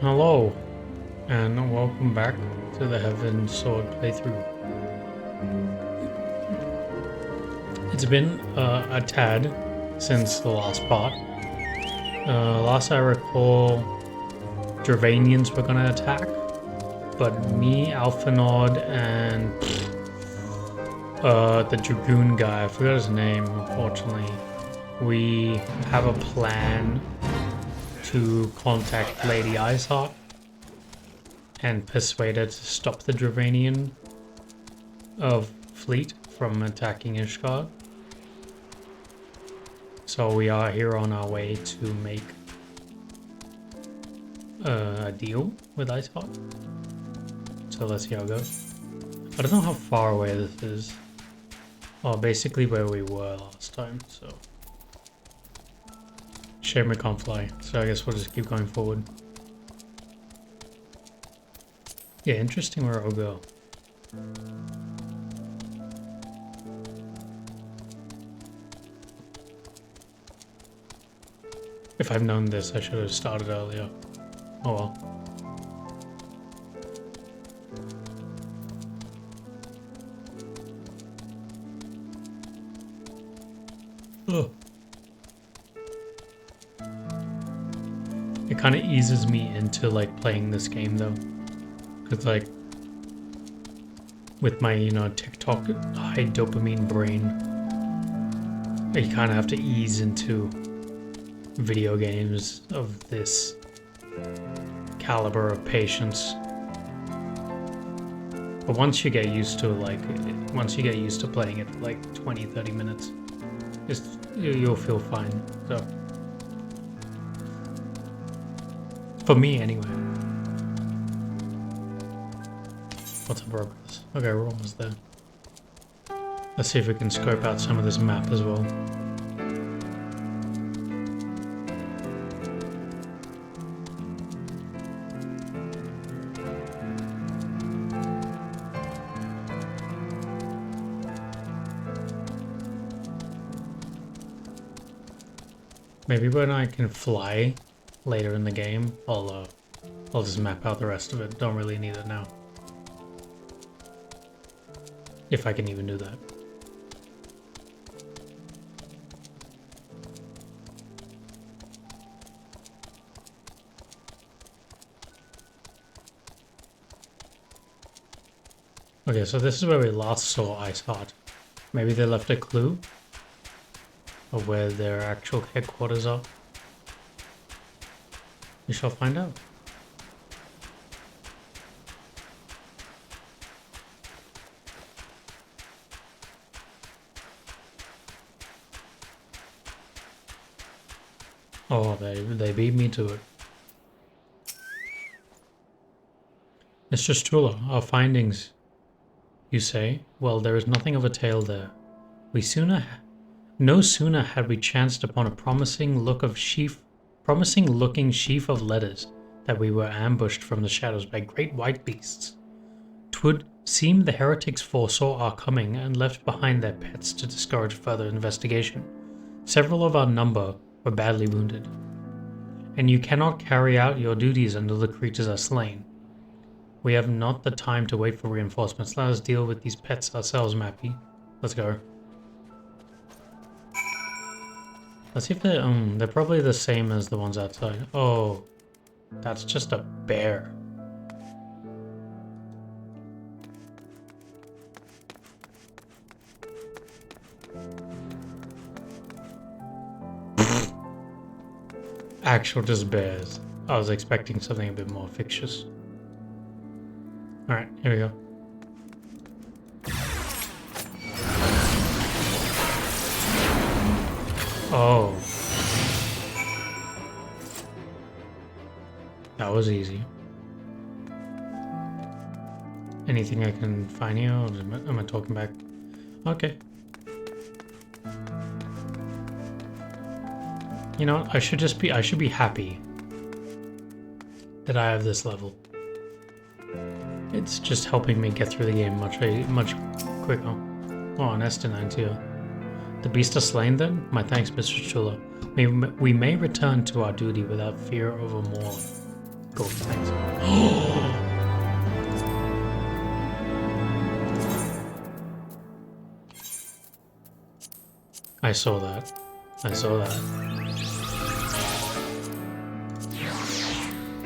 Hello, and welcome back to the Heavensward playthrough. It's been a tad since the last part. Last I recall, Dravanians were gonna attack, but me, Alphanod, and the Dragoon guy, I forgot his name, unfortunately, we have a plan to contact Lady Iceheart and persuade her to stop the Dravanian fleet from attacking Ishgard. So we are here on our way to make a deal with Iceheart. So let's see how it goes. I don't know how far away this is. Oh, basically where we were last time, so. Shame we can't fly, so I guess we'll just keep going forward. Yeah, interesting where it'll go. If I've known this, I should have started earlier. Oh well. Ugh. It kind of eases me into like playing this game though. Cause like with my, TikTok high dopamine brain, you kind of have to ease into video games of this caliber of patience. But once you get used to playing it for like 20-30 minutes, you'll feel fine. So for me anyway. What's our progress? Okay, we're almost there. Let's see if we can scope out some of this map as well. Maybe when I can fly later in the game, I'll just map out the rest of it. Don't really need it now. If I can even do that. Okay, so this is where we last saw Iceheart. Maybe they left a clue of where their actual headquarters are. We shall find out. Oh, they beat me to it. Mr. Struller, our findings, you say? Well, there is nothing of a tale there. No sooner had we chanced upon a promising looking sheaf of letters that we were ambushed from the shadows by great white beasts. 'Twould seem the heretics foresaw our coming and left behind their pets to discourage further investigation. Several of our number were badly wounded, and you cannot carry out your duties until the creatures are slain. We have not the time to wait for reinforcements. Let us deal with these pets ourselves, Mappy. Let's go. Let's see if they're probably the same as the ones outside. Oh, that's just a bear. Actual just bears. I was expecting something a bit more fictitious. Alright, here we go. Oh. That was easy. Anything I can find here, or am I talking back? Okay. You know what? I should be happy that I have this level. It's just helping me get through the game much quicker. Oh, an Estinine here. The beast are slain then? My thanks, Mr. Chula. We may return to our duty without fear of a maul. Cool, thanks. I saw that. I saw that.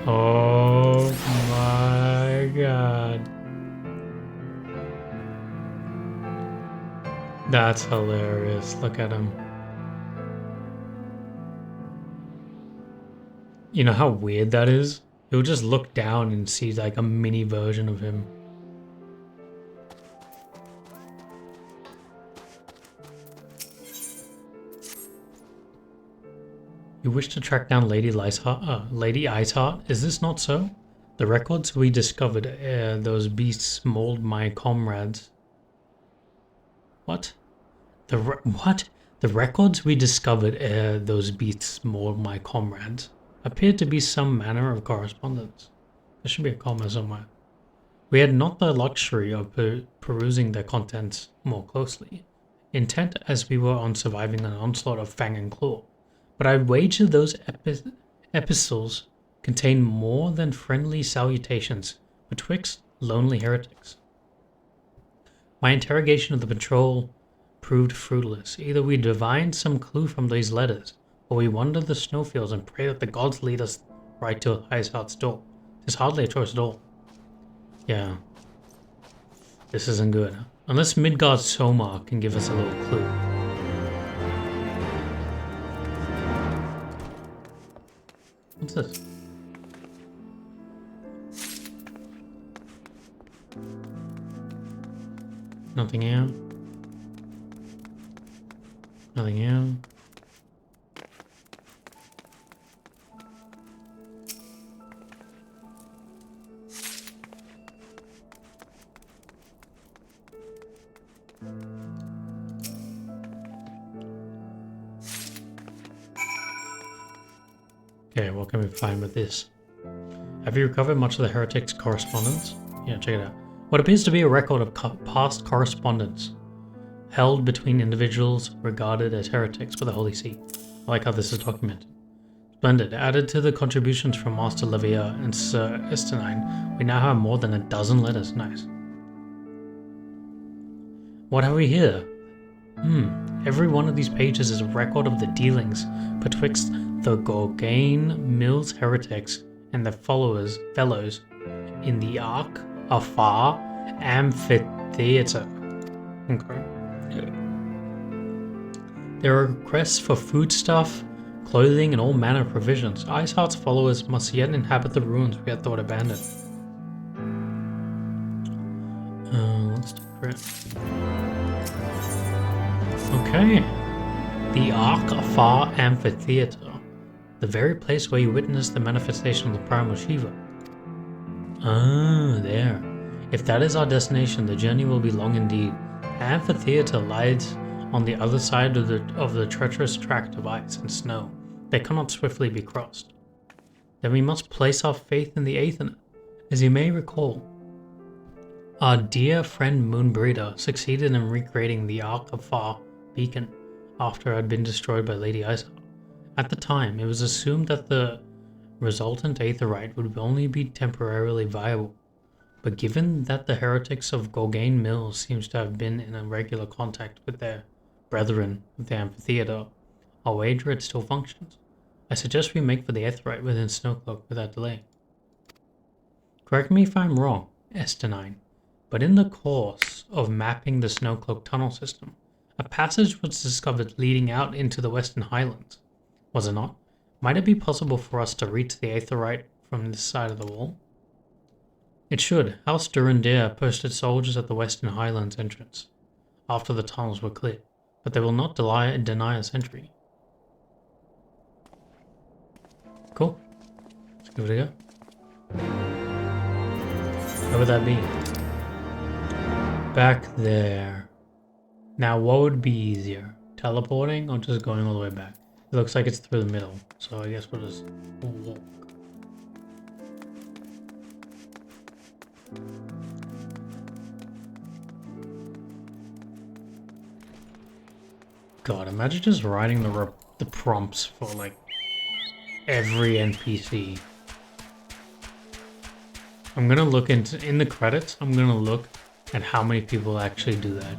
Oh my god. That's hilarious. Look at him. You know how weird that is? He'll just look down and see like a mini version of him. You wish to track down Lady Iceheart? Is this not so? The records we discovered, those beasts mauled my comrades. What? What? The records we discovered, those beasts mauled my comrades, appeared to be some manner of correspondence. There should be a comma somewhere. We had not the luxury of perusing their contents more closely, intent as we were on surviving an onslaught of fang and claw. But I wager those epistles contain more than friendly salutations betwixt lonely heretics. My interrogation of the patrol proved fruitless. Either we divined some clue from these letters, or we wander the snowfields and pray that the gods lead us right to Iceheart's door. There's hardly a choice at all. Yeah. This isn't good. Unless Midgard's Soma can give us a little clue. What's this? Nothing here. Nothing here. Okay, what can we find with this? Have you recovered much of the heretic's correspondence? Yeah, check it out. What appears to be a record of past correspondence held between individuals regarded as heretics with the Holy See. I like how this is documented. Splendid. Added to the contributions from Master Levier and Sir Estenine, we now have more than a dozen letters. Nice. What have we here? Every one of these pages is a record of the dealings betwixt the Gorgain Mills heretics and their fellows in the Ark Afar Amphitheater. Okay. There are requests for foodstuff, clothing, and all manner of provisions. Iceheart's followers must yet inhabit the ruins we had thought abandoned. Let's do it. Okay. The Ark Afar Amphitheater. The very place where you witnessed the manifestation of the primal Shiva. Ah, there. If that is our destination, the journey will be long indeed. The amphitheater lies on the other side of the treacherous tract of ice and snow that cannot swiftly be crossed. Then we must place our faith in the Aethernet. As you may recall, our dear friend Moonbreeder succeeded in recreating the Ark of Far beacon after it had been destroyed by Lady Iceheart. At the time, it was assumed that the resultant aetherite would only be temporarily viable, but given that the heretics of Gorgain Mills seems to have been in a regular contact with their brethren of the amphitheater, I'll wager it still functions. I suggest we make for the aetherite within Snowcloak without delay. Correct me if I'm wrong, Estenine, but in the course of mapping the Snowcloak tunnel system, a passage was discovered leading out into the Western Highlands. Was it not? Might it be possible for us to reach the aetherite from this side of the wall? It should. House Durandir posted soldiers at the Western Highlands entrance after the tunnels were cleared, but they will not deny us entry. Cool. Let's give it a go. Where would that be? Back there. Now, what would be easier? Teleporting or just going all the way back? It looks like it's through the middle, so I guess we'll just walk. God, imagine just writing the prompts for like every NPC. I'm gonna look in the credits. I'm gonna look at how many people actually do that.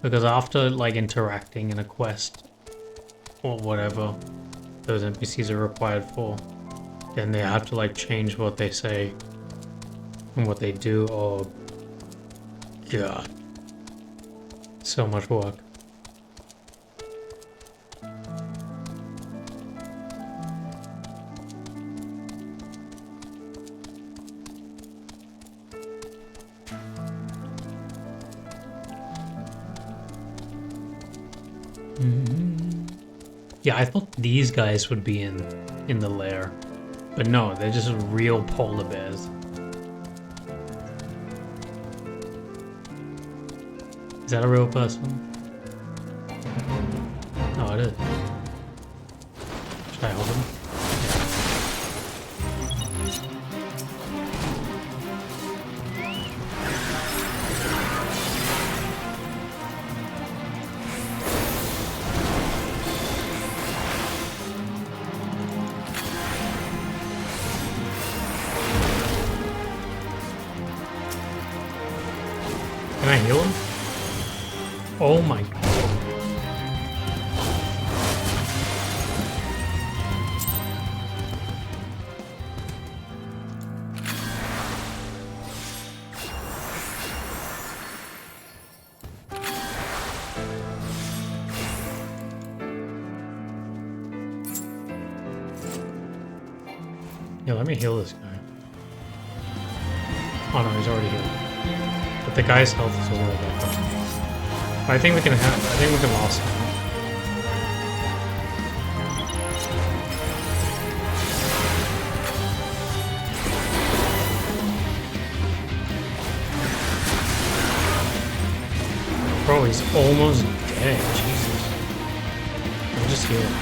Because after like interacting in a quest or whatever those NPCs are required for, then they have to like change what they say and what they do. Oh god, so much work. Yeah, I thought these guys would be in the lair, but no, they're just real polar bears. Is that a real person? Oh, it is. Should I hold him? Can I heal him? Oh my god. Yeah, let me heal this guy. Oh no, he's already healed. But the guy's health is all the way back up. I think we can last him. Bro, he's almost dead, Jesus. I'll just heal him.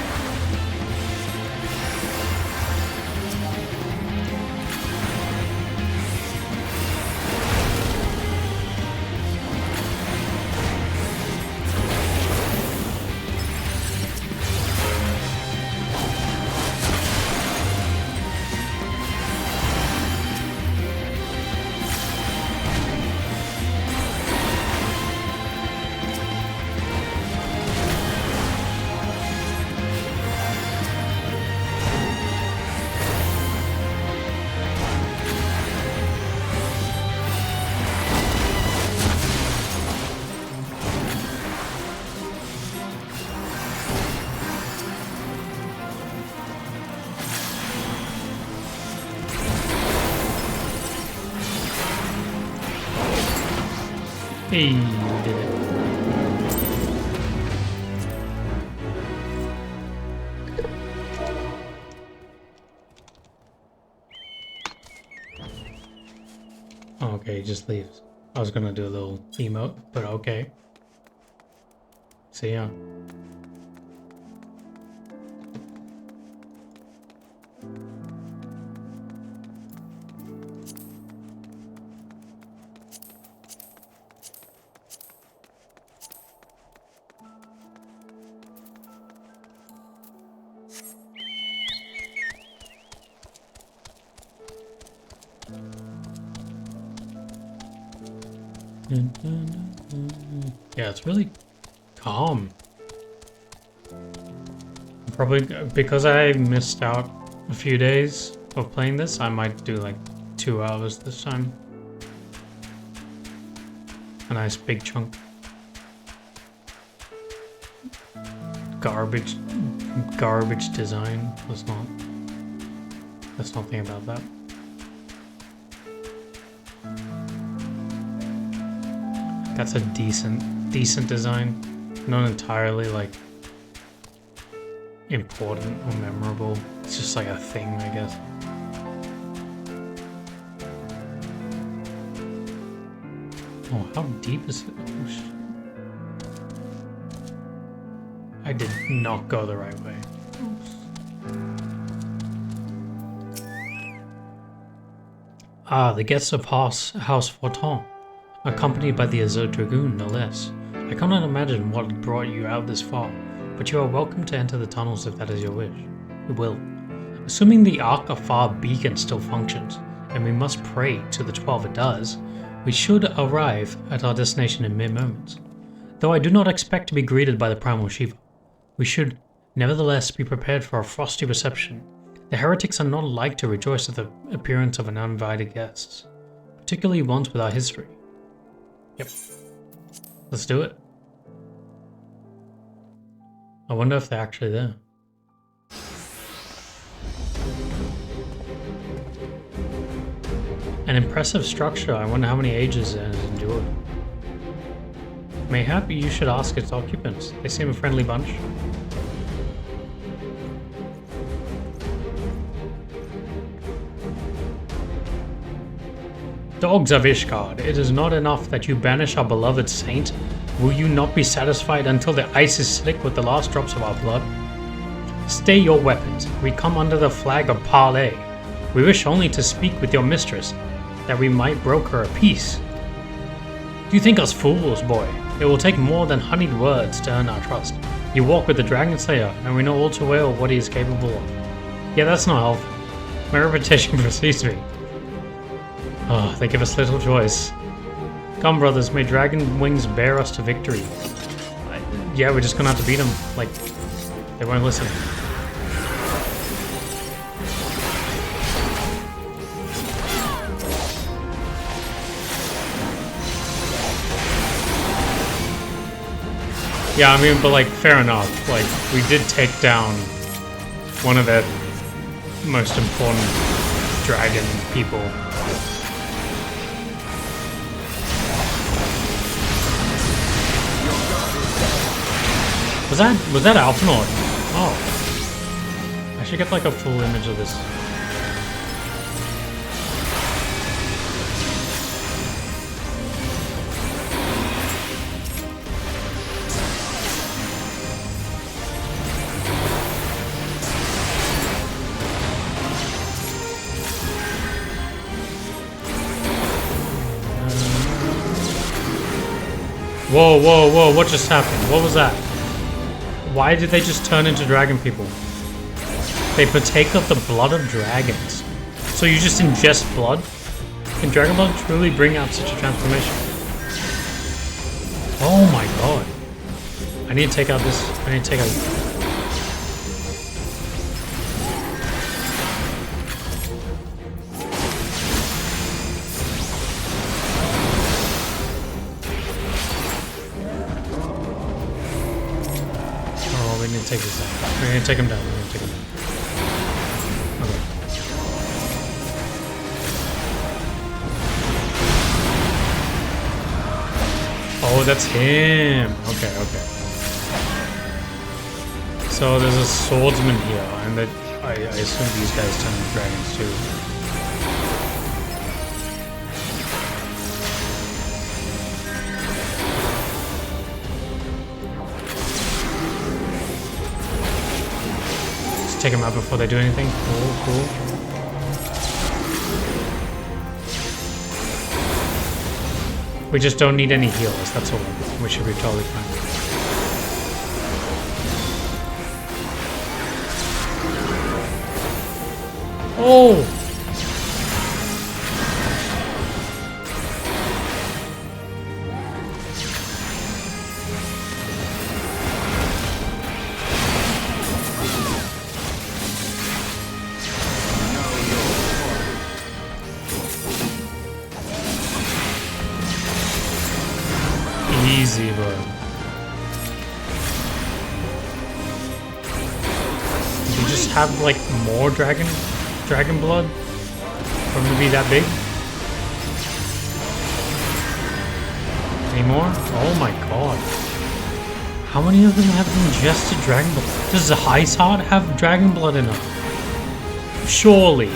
Hey, you did it. Okay, he just leaves. I was gonna do a little emote, but okay. See ya. Yeah, it's really calm. Probably because I missed out a few days of playing this, I might do like 2 hours this time. A nice big chunk. Garbage design. Let's not think about that. That's a decent design. Not entirely like important or memorable. It's just like a thing, I guess. Oh, how deep is it? Oh, shit. I did not go the right way. Ah, the guests of House Fortin, accompanied by the Azure Dragoon, no less. I cannot imagine what brought you out this far, but you are welcome to enter the tunnels if that is your wish. We will. Assuming the Ark of Far beacon still functions, and we must pray to the 12 it does, we should arrive at our destination in mere moments. Though I do not expect to be greeted by the Primal Shiva, we should nevertheless be prepared for a frosty reception. The heretics are not like to rejoice at the appearance of uninvited guests, particularly ones with our history. Yep. Let's do it. I wonder if they're actually there. An impressive structure. I wonder how many ages it has endured. Mayhap you should ask its occupants. They seem a friendly bunch. Dogs of Ishgard, it is not enough that you banish our beloved saint. Will you not be satisfied until the ice is slick with the last drops of our blood? Stay your weapons. We come under the flag of parley. We wish only to speak with your mistress, that we might broker a peace. Do you think us fools, boy? It will take more than honeyed words to earn our trust. You walk with the Dragon Slayer, and we know all too well what he is capable of. Yeah, that's not helpful. My reputation precedes me. Oh, they give us little choice. Come, brothers, may dragon wings bear us to victory. Yeah, we're just gonna have to beat them. Like, they won't listen. Yeah, I mean, but like, fair enough. Like, we did take down one of their most important dragon people. Was that Alphanord? Oh. I should get like a full image of this. Whoa, whoa, whoa, what just happened? What was that? Why did they just turn into dragon people? They partake of the blood of dragons. So you just ingest blood? Can dragon blood truly bring out such a transformation? Oh my god. I need to take out this. I need to take out... Take this down. We're gonna take him down. We're gonna take him down. Okay. Oh, that's him. Okay, okay. So there's a swordsman here, and that I assume these guys turn into dragons too. Take them out before they do anything. Cool, cool. We just don't need any healers, that's all. We should be totally fine. Oh! Easy, bro. Did you just have like more dragon blood for him to be that big? Any more? Oh my god. How many of them have ingested dragon blood? Does the Iceheart have dragon blood in her? Surely.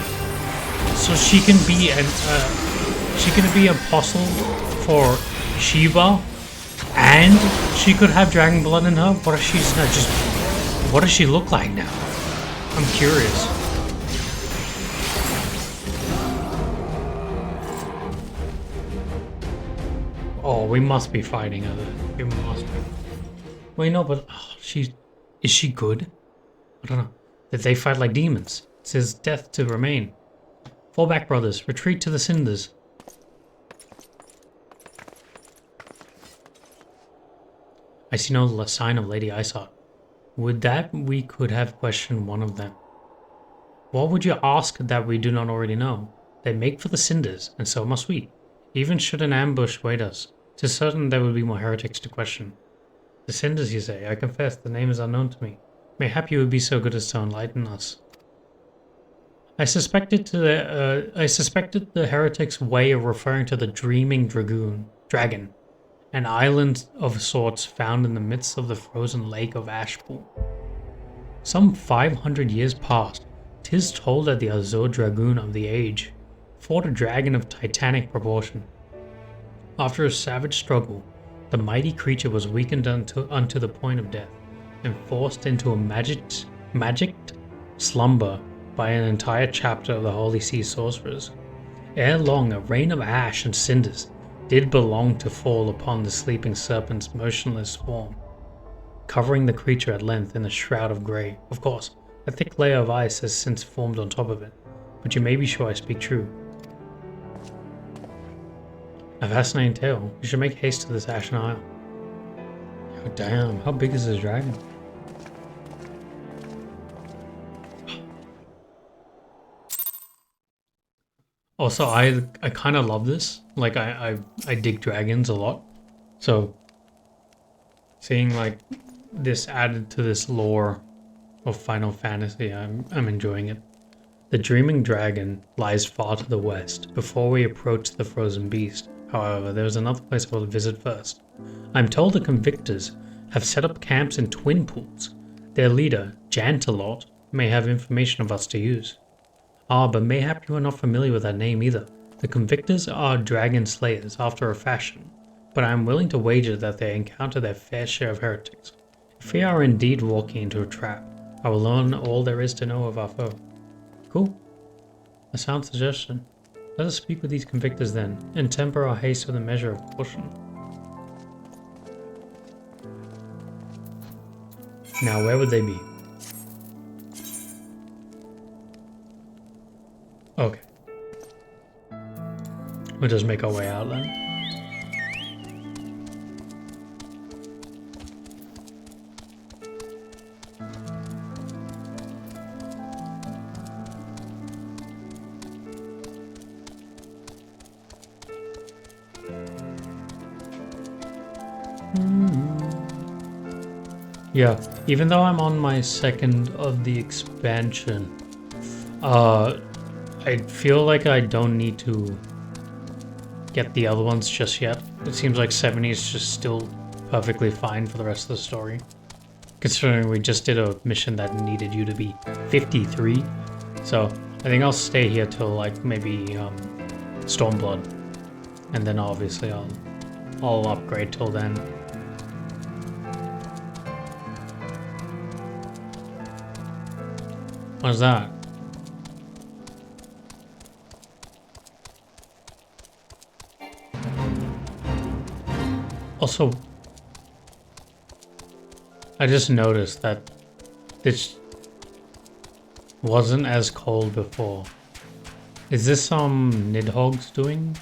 So she can be an apostle for Shiva, and she could have dragon blood in her. What if she's not just? What does she look like now? I'm curious. Oh, we must be fighting her then. We must be. Wait, no, but is she good? I don't know. Did they fight like demons? 'Tis death to remain. Fall back, brothers. Retreat to the cinders. I see no sign of Lady Iceheart. Would that we could have questioned one of them. What would you ask that we do not already know? They make for the cinders, and so must we. Even should an ambush wait us, 'tis certain there will be more heretics to question. The cinders, you say? I confess, the name is unknown to me. Mayhap you would be so good as to enlighten us. I suspected the heretics' way of referring to the Dreaming Dragon, an island of sorts found in the midst of the frozen lake of Ashpool. Some 500 years past, 'tis told that the Azure Dragoon of the age fought a dragon of titanic proportion. After a savage struggle, the mighty creature was weakened unto the point of death, and forced into a magicked slumber by an entire chapter of the Holy Sea sorcerers. Ere long, a rain of ash and cinders did belong to fall upon the sleeping serpent's motionless form, covering the creature at length in a shroud of grey. Of course, a thick layer of ice has since formed on top of it, but you may be sure I speak true. A fascinating tale. You should make haste to this Ashen Isle. Oh damn, how big is this dragon? Also, I kind of love this. Like, I dig dragons a lot. So, seeing like this added to this lore of Final Fantasy, I'm enjoying it. The Dreaming Dragon lies far to the west. Before we approach the frozen beast, however, there is another place I will visit first. I'm told the Convictors have set up camps in Twin Pools. Their leader, Jantalot, may have information of us to use. Ah, but mayhap you are not familiar with that name either. The Convictors are dragon slayers after a fashion, but I am willing to wager that they encounter their fair share of heretics. If we are indeed walking into a trap, I will learn all there is to know of our foe. Cool. A sound suggestion. Let us speak with these Convictors then, and temper our haste with a measure of caution. Now, where would they be? Okay. We'll just make our way out then. Yeah, even though I'm on my second of the expansion, I feel like I don't need to get the other ones just yet. It seems like 70 is just still perfectly fine for the rest of the story. Considering we just did a mission that needed you to be 53. So I think I'll stay here till like maybe Stormblood. And then obviously I'll upgrade till then. What's that? Also, I just noticed that this wasn't as cold before. Is this some Nidhogg's doing?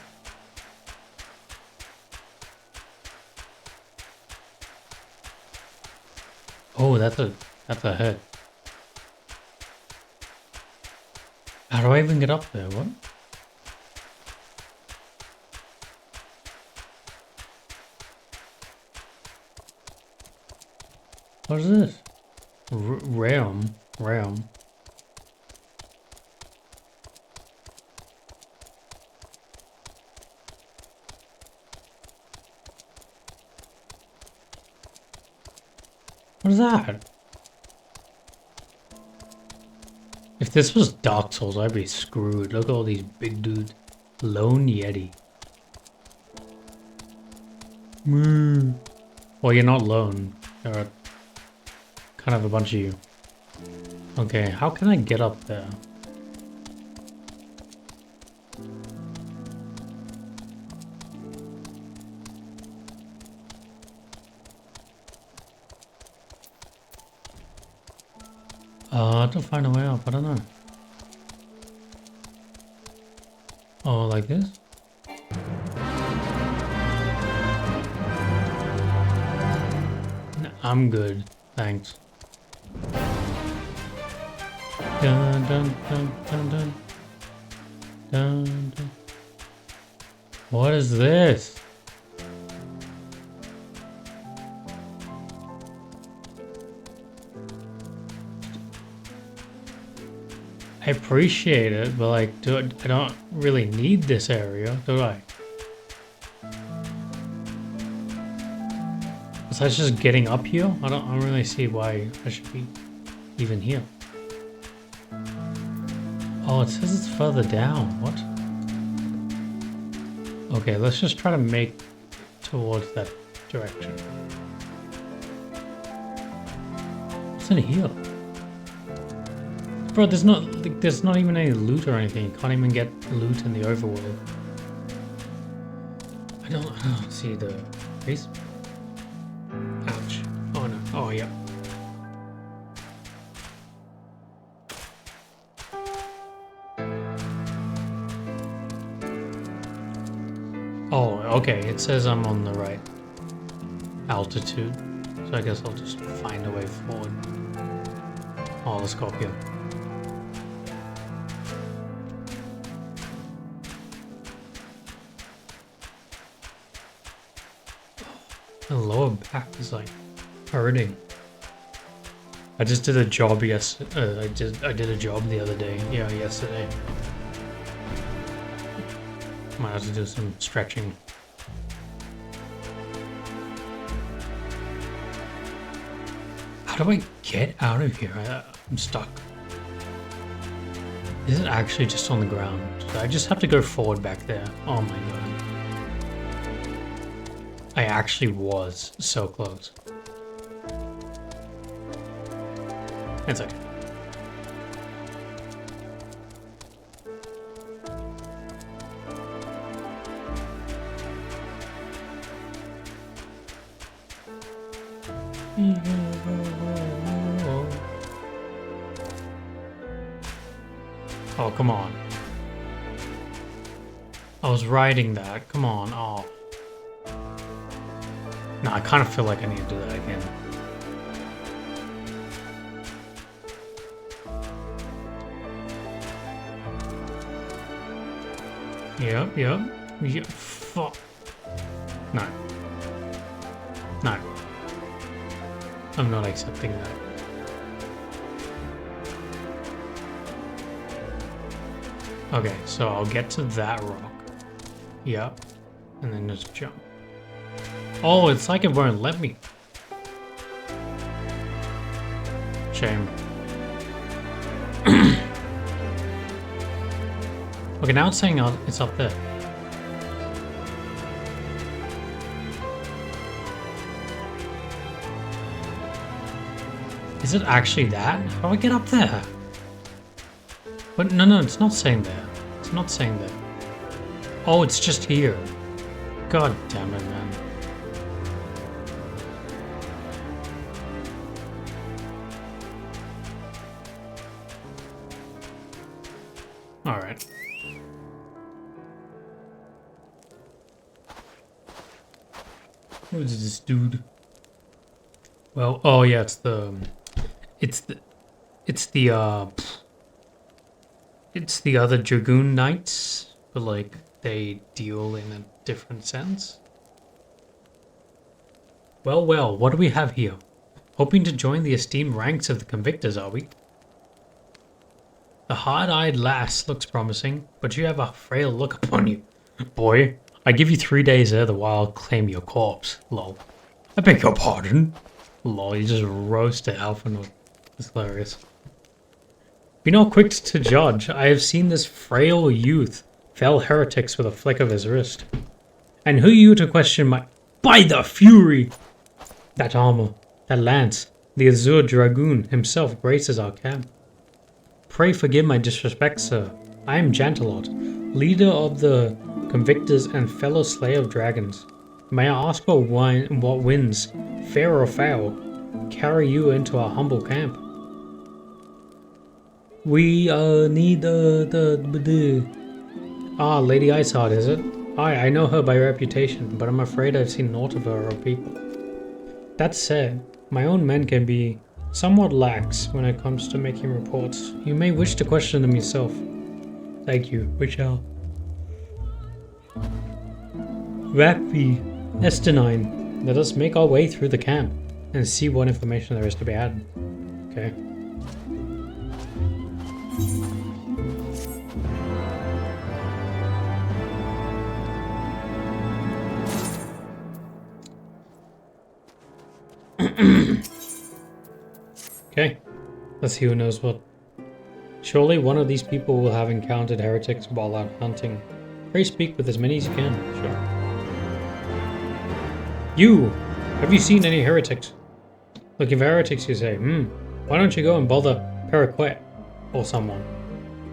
Oh, that's a head. How do I even get up there? What? What is this? Realm. What is that? If this was Dark Souls, I'd be screwed. Look at all these big dudes. Lone Yeti. Well, you're not lone. There are kind of a bunch of you. Okay, how can I get up there? To find a way up, I don't know. Oh, like this? No, I'm good, thanks. Dun, dun, dun, dun, dun. Dun, dun. What is this? I appreciate it, but like, I don't really need this area, do I? Besides just getting up here, I don't really see why I should be even here. Oh, it says it's further down. What? Okay, let's just try to make towards that direction. What's in here? Bro, there's not even any loot or anything. You can't even get loot in the overworld. I don't see the base. Ouch. Oh no. Oh yeah. Oh, okay. It says I'm on the right altitude. So I guess I'll just find a way forward. Oh, let's go up here. My lower back is like hurting. I just did a job I did a job the other day. Yeah, yesterday. Might have to do some stretching. How do I get out of here? I'm stuck. Is it actually just on the ground? I just have to go forward back there. Oh my god. I actually was so close. It's okay. Oh, come on. I was riding that. Come on. Oh. No, I kind of feel like I need to do that again. Yep. Yeah, fuck. No. No. I'm not accepting that. Okay, so I'll get to that rock. Yep. And then just jump. Oh, it's like it won't let me. Shame. Okay, now it's saying it's up there. Is it actually that? How do I get up there? But no, it's not saying that. It's not saying that. Oh, it's just here. God damn it, man. Alright. Who is this dude? Well, oh yeah, it's the other Dragoon Knights, but like they deal in a different sense. Well, what do we have here? Hoping to join the esteemed ranks of the Convictors, are we? The hard-eyed lass looks promising, but you have a frail look upon you. Boy, I give you 3 days ere the wild claim your corpse. Lol. I beg your pardon. Lol, you just roasted Alphanor. That's hilarious. Be not quick to judge. I have seen this frail youth fell heretics with a flick of his wrist. And who are you to question my... By the fury! That armor, that lance, the Azure Dragoon himself graces our camp. Pray forgive my disrespect, sir. I am Jantalot, leader of the Convictors and fellow slayer of dragons. May I ask what winds, fair or foul, carry you into our humble camp? We need Ah, Lady Iceheart, is it? I know her by reputation, but I'm afraid I've seen naught of her or people. That said, my own men can be somewhat lax when it comes to making reports. You may wish to question them yourself. Thank you, we shall. Rappi, Estenine, let us make our way through the camp and see what information there is to be had. Okay. Okay, let's see who knows what. Surely one of these people will have encountered heretics while out hunting. Pray speak with as many as you can. Sure. You! Have you seen any heretics? Looking for heretics, you say. Why don't you go and bother Paraquet or someone?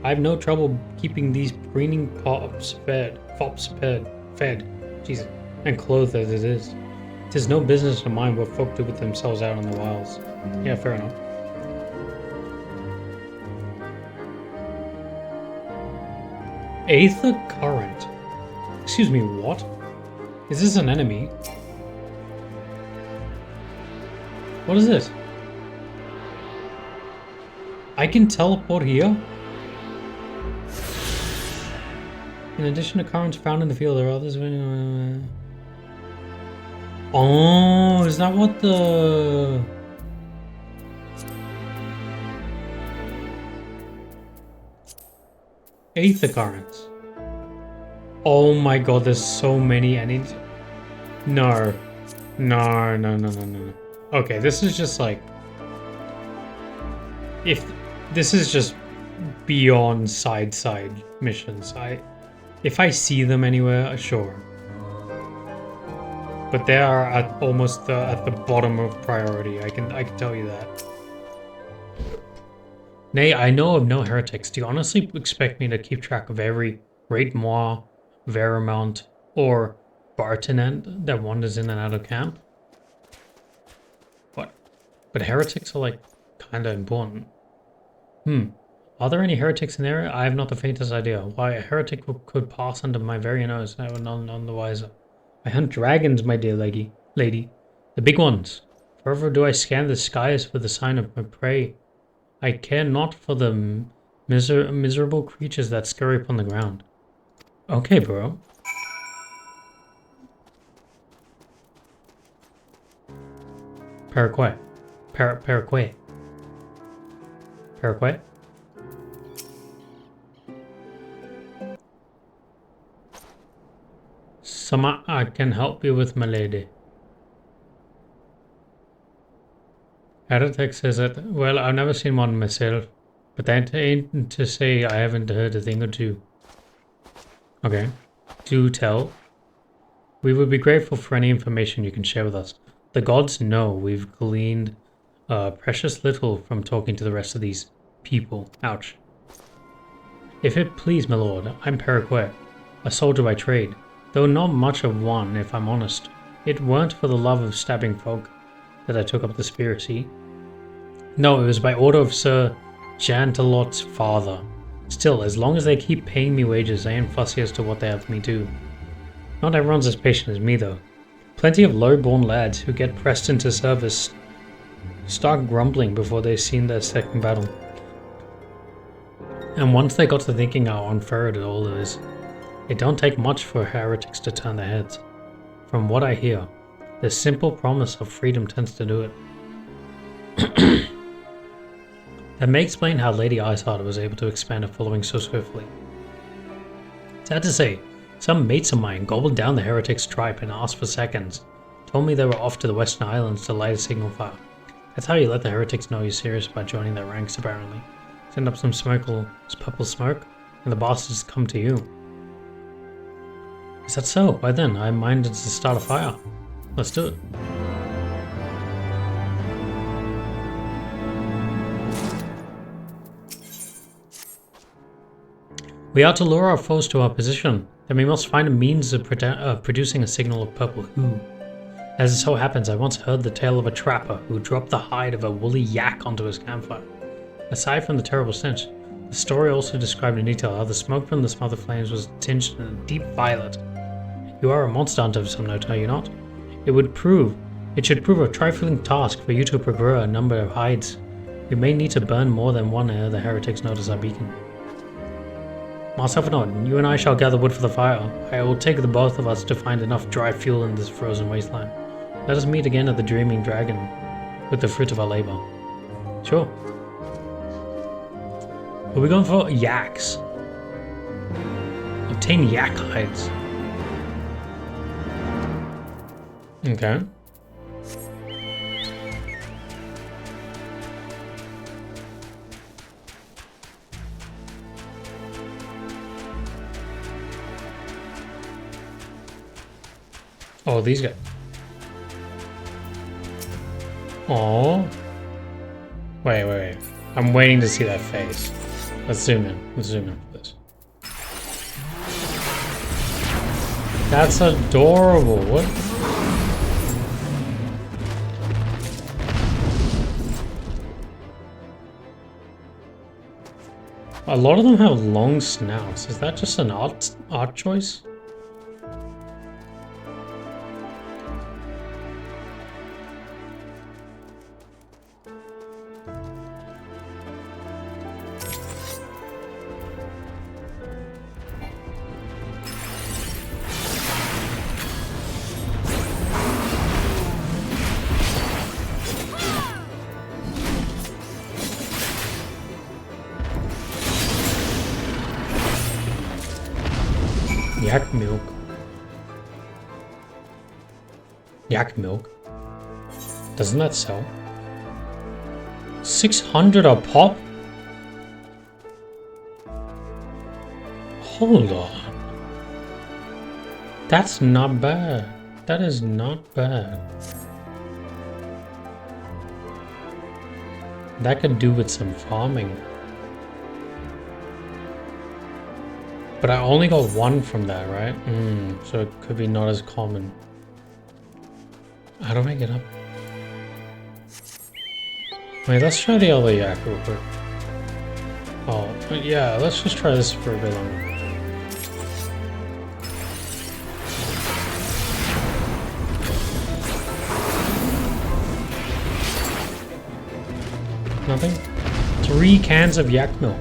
I have no trouble keeping these preening fops fed. Jesus, and clothed as it is. 'Tis no business of mine what folk do with themselves out in the wilds. Yeah, fair enough. Aether Current. Excuse me, what? Is this an enemy? What is this? I can teleport here? In addition to currents found in the field, there are others. Oh, is that what the... Aether currents. Oh my god, there's so many enemies. No. No. Okay, this is just like... If this is just beyond side missions. If I see them anywhere, sure. But they are at almost at the bottom of priority. I can tell you that. Nay, I know of no heretics. Do you honestly expect me to keep track of every Great Moir, Veramount, or Bartonend that wanders in and out of camp? What? But heretics are like kinda important. Are there any heretics in there? I have not the faintest idea. Why a heretic could pass under my very nose, I would none the wiser. I hunt dragons, my dear lady. The big ones. Forever do I scan the skies for the sign of my prey. I care not for the miserable creatures that scurry upon the ground. Okay, bro. Paraquet. Paraquet. Some I can help you with, my lady. Heretic says that, well, I've never seen one myself, but that ain't to say I haven't heard a thing or two. Okay, do tell. We would be grateful for any information you can share with us. The gods know we've gleaned precious little from talking to the rest of these people. Ouch. If it please, my lord, I'm Paraquet, a soldier by trade, though not much of one, if I'm honest. It weren't for the love of stabbing folk that I took up the spear, see? No, it was by order of Sir Jantelot's father. Still, as long as they keep paying me wages, I ain't fussy as to what they have me do. Not everyone's as patient as me, though. Plenty of low-born lads who get pressed into service start grumbling before they've seen their second battle. And once they got to thinking how unfair it all is, it don't take much for heretics to turn their heads. From what I hear, the simple promise of freedom tends to do it. That may explain how Lady Iceheart was able to expand her following so swiftly. Sad to say, some mates of mine gobbled down the heretics' tribe and asked for seconds. Told me they were off to the Western Islands to light a signal fire. That's how you let the heretics know you're serious about joining their ranks, apparently. Send up some purple smoke, and the bastards come to you. Is that so? Why then, I'm minded to start a fire. Let's do it. We are to lure our foes to our position, then we must find a means of producing a signal of purple hue. As it so happens, I once heard the tale of a trapper who dropped the hide of a woolly yak onto his campfire. Aside from the terrible stench, The story also described in detail how the smoke from the smothered flames was tinged in a deep violet. You are a monster hunter of some note, are you not? It should prove a trifling task for you to procure a number of hides. We may need to burn more than one ere the heretics notice our beacon. Myself and Odin, you and I shall gather wood for the fire. I will take the both of us to find enough dry fuel in this frozen wasteland. Let us meet again at the Dreaming Dragon with the fruit of our labor. Sure. Are we going for yaks? Obtain yak hides. Okay. Oh, these guys. Oh. Wait. I'm waiting to see that face. Let's zoom in. Let's zoom in for this. That's adorable. What? A lot of them have long snouts. Is that just an art choice? Yak milk. Yak milk? Doesn't that sell? 600 a pop? Hold on. That's not bad. That is not bad. That could do with some farming. But I only got one from that, right? So it could be not as common. How do I get up? Wait, let's try the other yak real quick. Oh, yeah, let's just try this for a bit longer. Nothing? 3 cans of yak milk.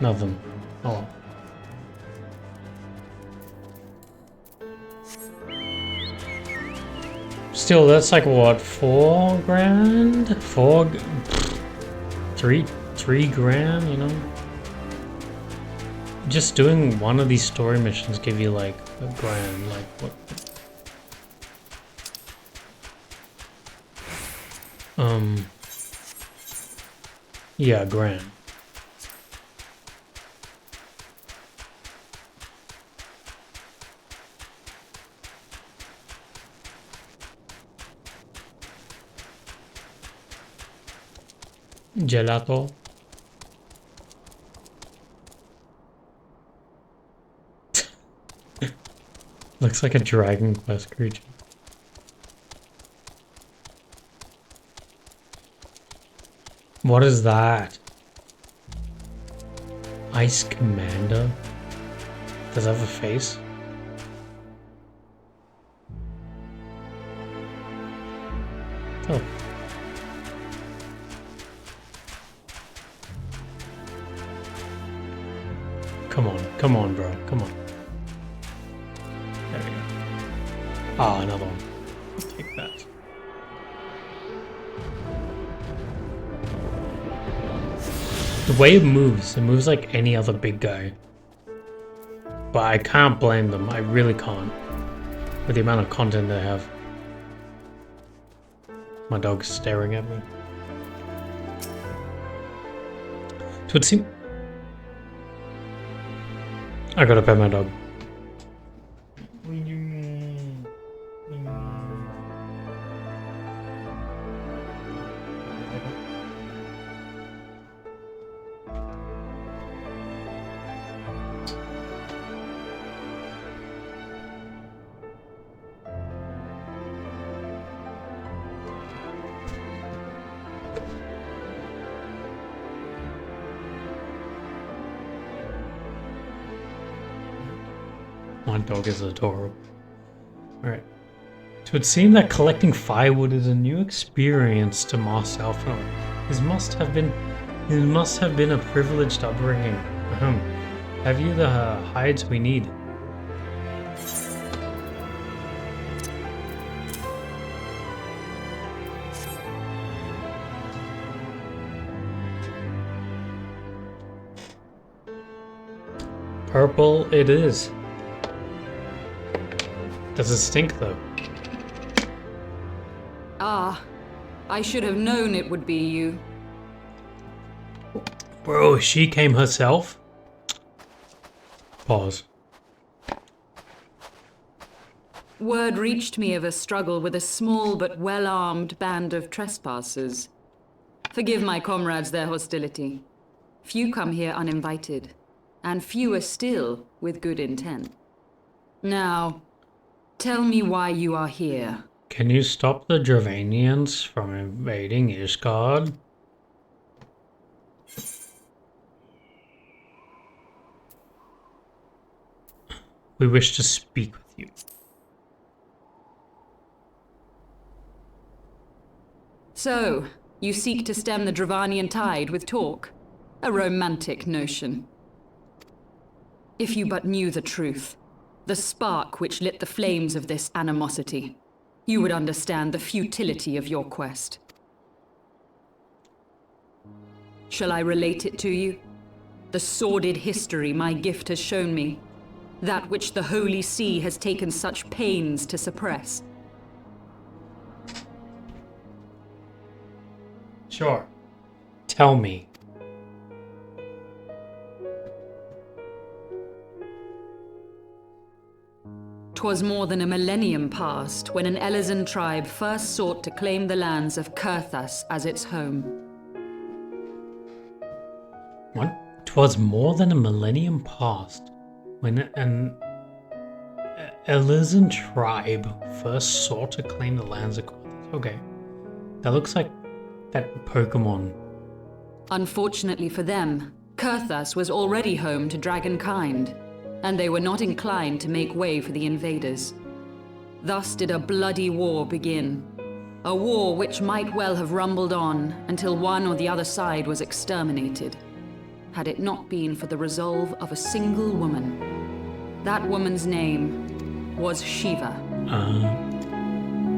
Nothing. Oh. Still, that's like what, 4 grand? 3 grand, you know? Just doing one of these story missions give you like a grand, like what? Yeah, grand. Gelato. Looks like a Dragon Quest creature. What is that? Ice Commander? Does it have a face? Oh. Come on, bro. Come on. There we go. Ah, another one. I'll take that. The way it moves like any other big guy. But I can't blame them. I really can't. With the amount of content they have. My dog's staring at me. So it seems... I gotta pet my dog. My dog is adorable. Alright. It would seem that collecting firewood is a new experience to Master Elfnor. His must have been a privileged upbringing. Have you the hides we need? Purple it is. Does it stink though? Ah, I should have known it would be you. Bro, she came herself? Pause. Word reached me of a struggle with a small but well-armed band of trespassers. Forgive my comrades their hostility. Few come here uninvited, and fewer still with good intent. Now, tell me why you are here. Can you stop the Dravanians from invading Ishgard? We wish to speak with you. So, you seek to stem the Dravanian tide with talk? A romantic notion. If you but knew the truth, the spark which lit the flames of this animosity, you would understand the futility of your quest. Shall I relate it to you? The sordid history my gift has shown me, that which the Holy See has taken such pains to suppress. Sure. Tell me. 'Twas more than a millennium past when an Elezen tribe first sought to claim the lands of Kurthas as its home. What? 'Twas more than a millennium past when an Elezen tribe first sought to claim the lands of Kurthas. Okay. That looks like that Pokemon. Unfortunately for them, Kurthas was already home to dragonkind, and they were not inclined to make way for the invaders. Thus did a bloody war begin. A war which might well have rumbled on until one or the other side was exterminated, had it not been for the resolve of a single woman. That woman's name was Shiva.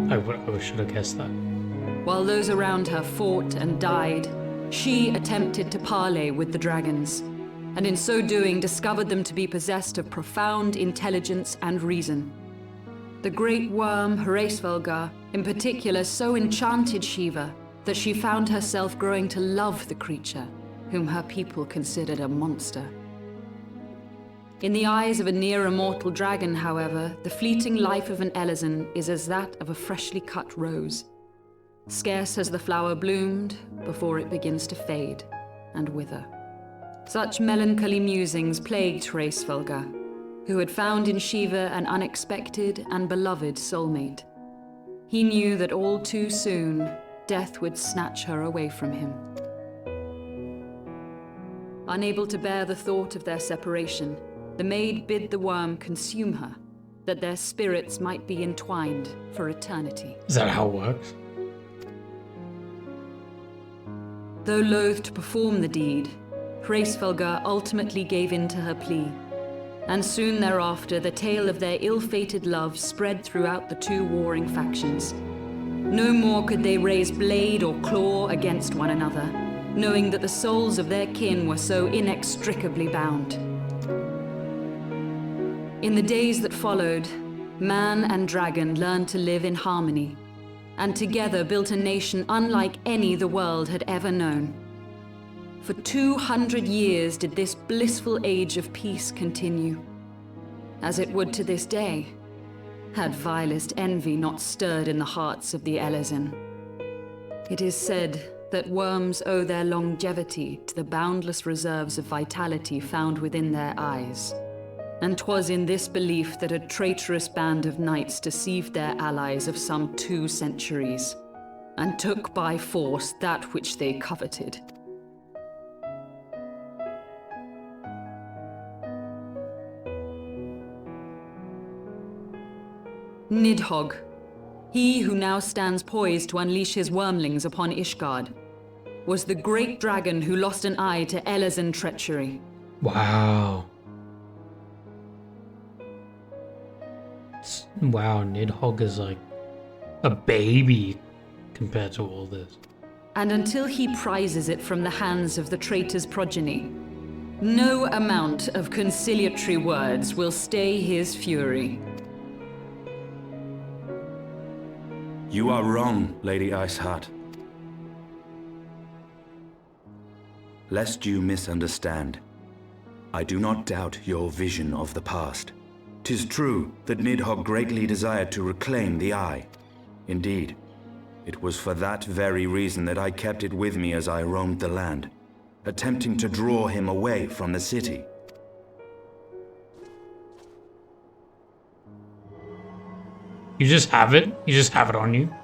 I should have guessed that. While those around her fought and died, she attempted to parley with the dragons, and in so doing discovered them to be possessed of profound intelligence and reason. The great worm Hraesvelgar, in particular, so enchanted Shiva that she found herself growing to love the creature, whom her people considered a monster. In the eyes of a near-immortal dragon, however, the fleeting life of an Elezen is as that of a freshly cut rose. Scarce has the flower bloomed before it begins to fade and wither. Such melancholy musings plagued Hraesvelgar, who had found in Shiva an unexpected and beloved soulmate. He knew that all too soon, death would snatch her away from him. Unable to bear the thought of their separation, the maid bid the worm consume her, that their spirits might be entwined for eternity. Is that how it works? Though loath to perform the deed, Hraesvelgar ultimately gave in to her plea, and soon thereafter the tale of their ill-fated love spread throughout the two warring factions. No more could they raise blade or claw against one another, knowing that the souls of their kin were so inextricably bound. In the days that followed, man and dragon learned to live in harmony, and together built a nation unlike any the world had ever known. For 200 years did this blissful age of peace continue, as it would to this day, had vilest envy not stirred in the hearts of the Elezen. It is said that worms owe their longevity to the boundless reserves of vitality found within their eyes. And 'twas in this belief that a traitorous band of knights deceived their allies of some 2 centuries, and took by force that which they coveted. Nidhogg. He who now stands poised to unleash his wormlings upon Ishgard was the great dragon who lost an eye to Elezen treachery. Wow. Wow, Nidhogg is like a baby compared to all this. And until he prizes it from the hands of the traitor's progeny, no amount of conciliatory words will stay his fury. You are wrong, Lady Iceheart. Lest you misunderstand, I do not doubt your vision of the past. 'Tis true that Nidhogg greatly desired to reclaim the Eye. Indeed, it was for that very reason that I kept it with me as I roamed the land, attempting to draw him away from the city. You just have it? You just have it on you?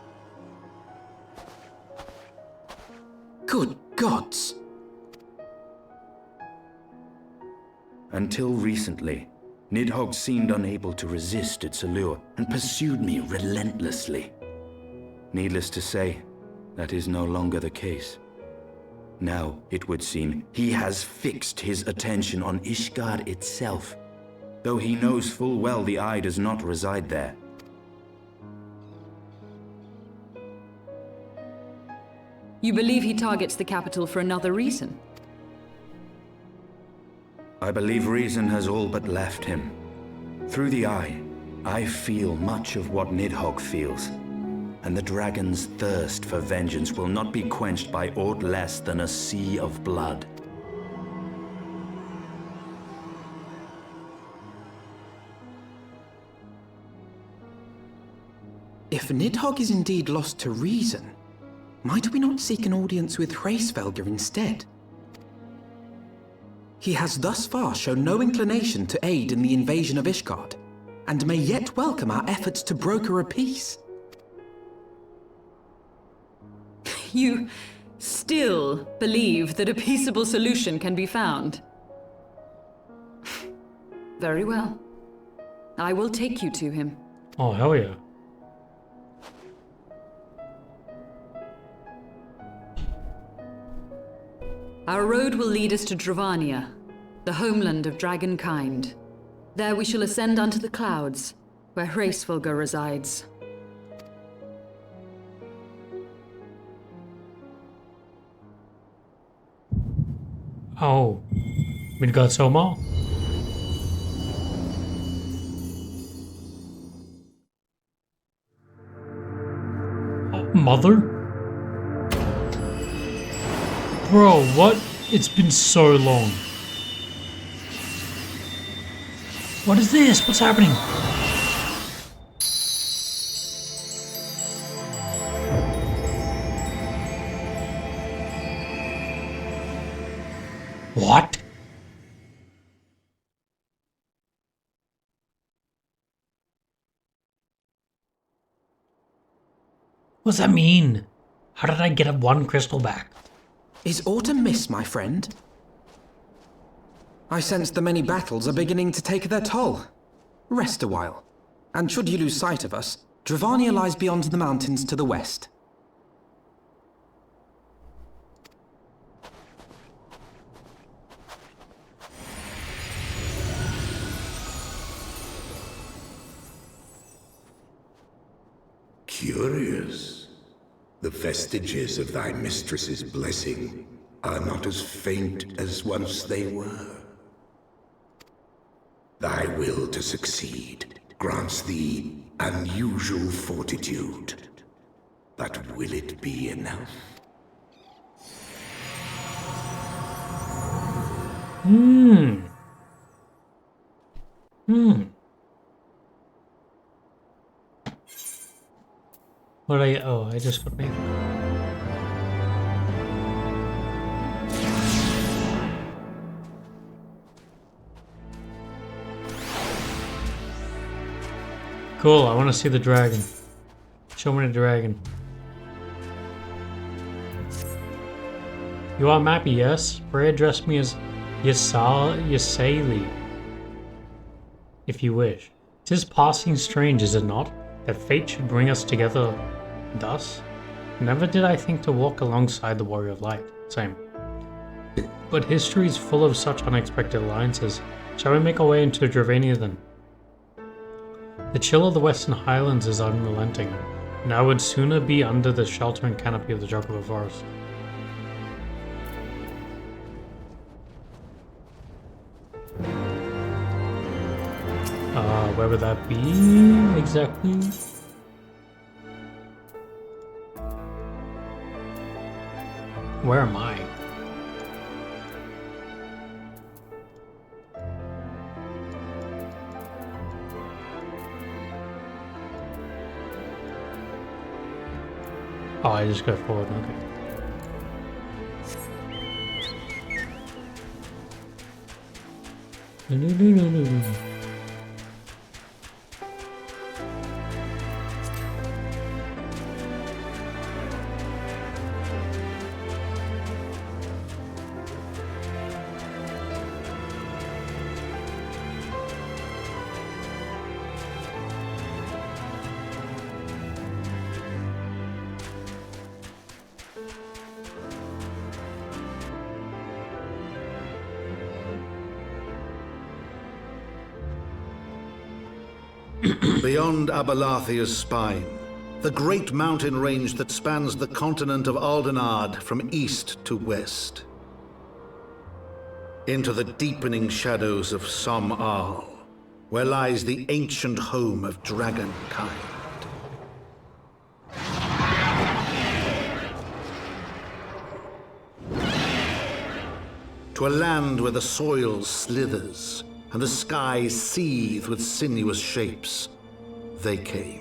Good gods! Until recently, Nidhogg seemed unable to resist its allure and pursued me relentlessly. Needless to say, that is no longer the case. Now, it would seem, he has fixed his attention on Ishgard itself, though he knows full well the Eye does not reside there. You believe he targets the capital for another reason? I believe reason has all but left him. Through the Eye, I feel much of what Nidhogg feels, and the dragon's thirst for vengeance will not be quenched by aught less than a sea of blood. If Nidhogg is indeed lost to reason, might we not seek an audience with Hraesvelgr instead? He has thus far shown no inclination to aid in the invasion of Ishgard, and may yet welcome our efforts to broker a peace. You still believe that a peaceable solution can be found? Very well. I will take you to him. Oh, hell yeah. Our road will lead us to Dravania, the homeland of dragonkind. There we shall ascend unto the clouds, where Hraesvelgr resides. Oh, Midgardsormar? Mother? Bro, what? It's been so long. What is this? What's happening? What? What does that mean? How did I get one crystal back? Is autumn mist, my friend? I sense the many battles are beginning to take their toll. Rest a while, and should you lose sight of us, Dravania lies beyond the mountains to the west. Curious. The vestiges of thy mistress's blessing are not as faint as once they were. Thy will to succeed grants thee unusual fortitude. But will it be enough? What did I... Oh, I just got Nathan. Cool, I want to see the dragon. Show me the dragon. You are Mappy, yes? Pray address me as Yasali, if you wish. 'Tis passing strange, is it not? that fate should bring us together thus? Never did I think to walk alongside the Warrior of Light. Same. But history is full of such unexpected alliances. Shall we make our way into Dravania then? The chill of the Western Highlands is unrelenting, and I would sooner be under the sheltering canopy of the Chocobo Forest. Where would that be exactly? Where am I? Oh, I just go forward, okay. No. Beyond Abalathia's spine, the great mountain range that spans the continent of Aldenard from east to west. Into the deepening shadows of Som-Al, where lies the ancient home of dragonkind. To a land where the soil slithers and the skies seethe with sinuous shapes, they came.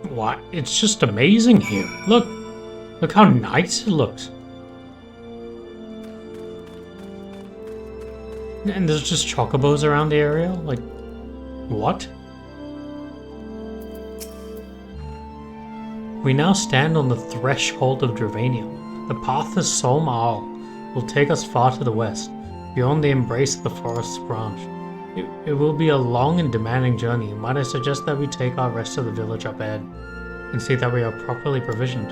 What? It's just amazing here. Look how nice it looks. And there's just chocobos around the area? Like, what? We now stand on the threshold of Dravania. The path to Som-Al will take us far to the west, beyond the embrace of the forest's branch. It will be a long and demanding journey. Might I suggest that we take our rest of the village up ahead, and see that we are properly provisioned?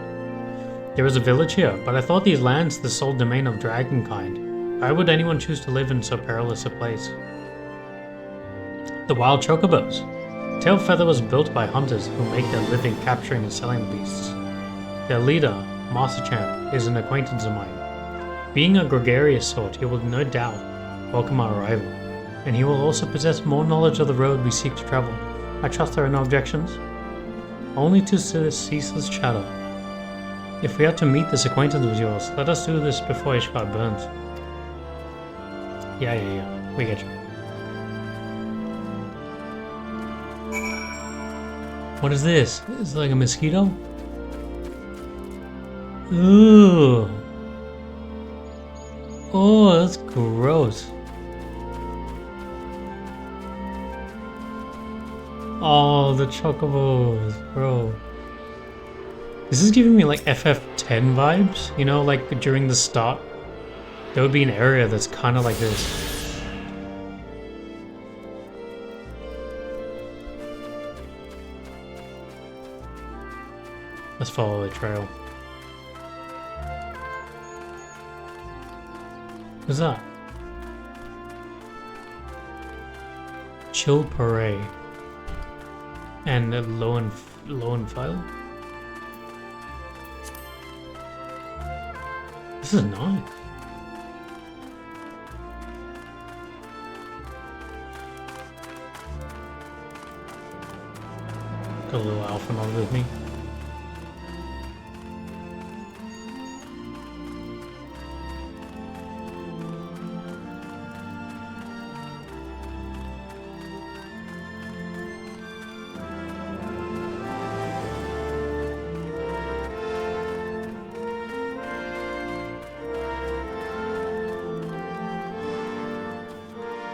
There is a village here, but I thought these lands the sole domain of dragonkind. Why would anyone choose to live in so perilous a place? The wild chocobos. Tailfeather was built by hunters who make their living capturing and selling the beasts. Their leader, Master Champ, is an acquaintance of mine. Being a gregarious sort, he will no doubt welcome our arrival, and he will also possess more knowledge of the road we seek to travel. I trust there are no objections? Only to ceaseless chatter. If we are to meet this acquaintance of yours, let us do this before Ishgard burns. Yeah, we get you. What is this? Is it like a mosquito? Ooh. Oh, that's gross. Oh, the chocobos, bro. This is giving me like FF10 vibes, you know, like during the start. There would be an area that's kind of like this. Let's follow the trail. What's that? Chill Parade. And a Lowenfile? This is nice. Got a little alpha mod with me.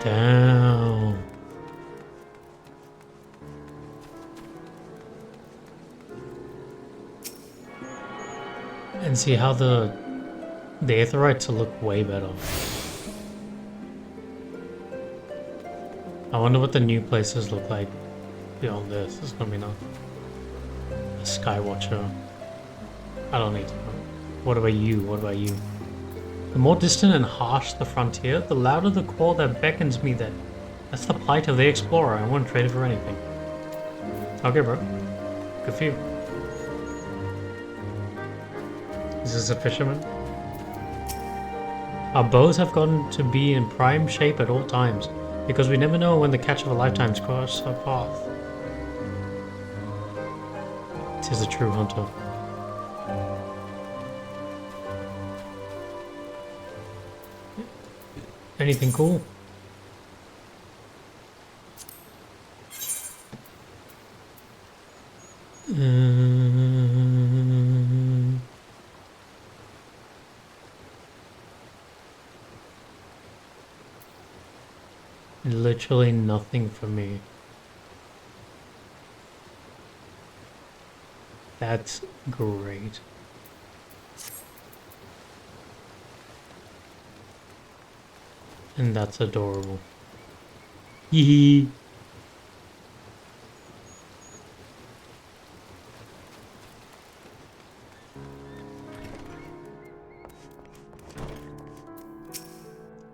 Down. And see how the The Aetherites look way better. I wonder what the new places look like beyond this. It's gonna be nice. A Skywatcher. I don't need to know. What about you? What about you? The more distant and harsh the frontier, the louder the call that beckons me there. That's the plight of the explorer. I wouldn't trade it for anything. Okay, bro. Good for you. Is this a fisherman? Our bows have gotten to be in prime shape at all times, because we never know when the catch of a lifetime's cross our path. Tis a true hunter. Anything cool? Literally nothing for me. That's great. And that's adorable. Hee.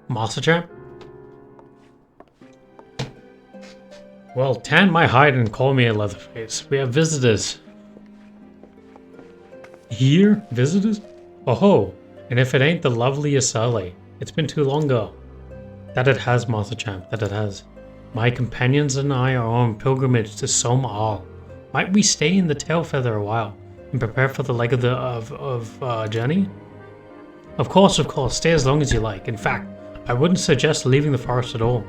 Master Champ? Well, tan my hide and call me a Leatherface. We have visitors. Here? Visitors? Oh ho! And if it ain't the lovely Asale, it's been too long ago. That it has, Master Champ, that it has. My companions and I are on pilgrimage to Som Al. Might we stay in the tail feather a while and prepare for the leg of the journey? Of course, stay as long as you like. In fact, I wouldn't suggest leaving the forest at all.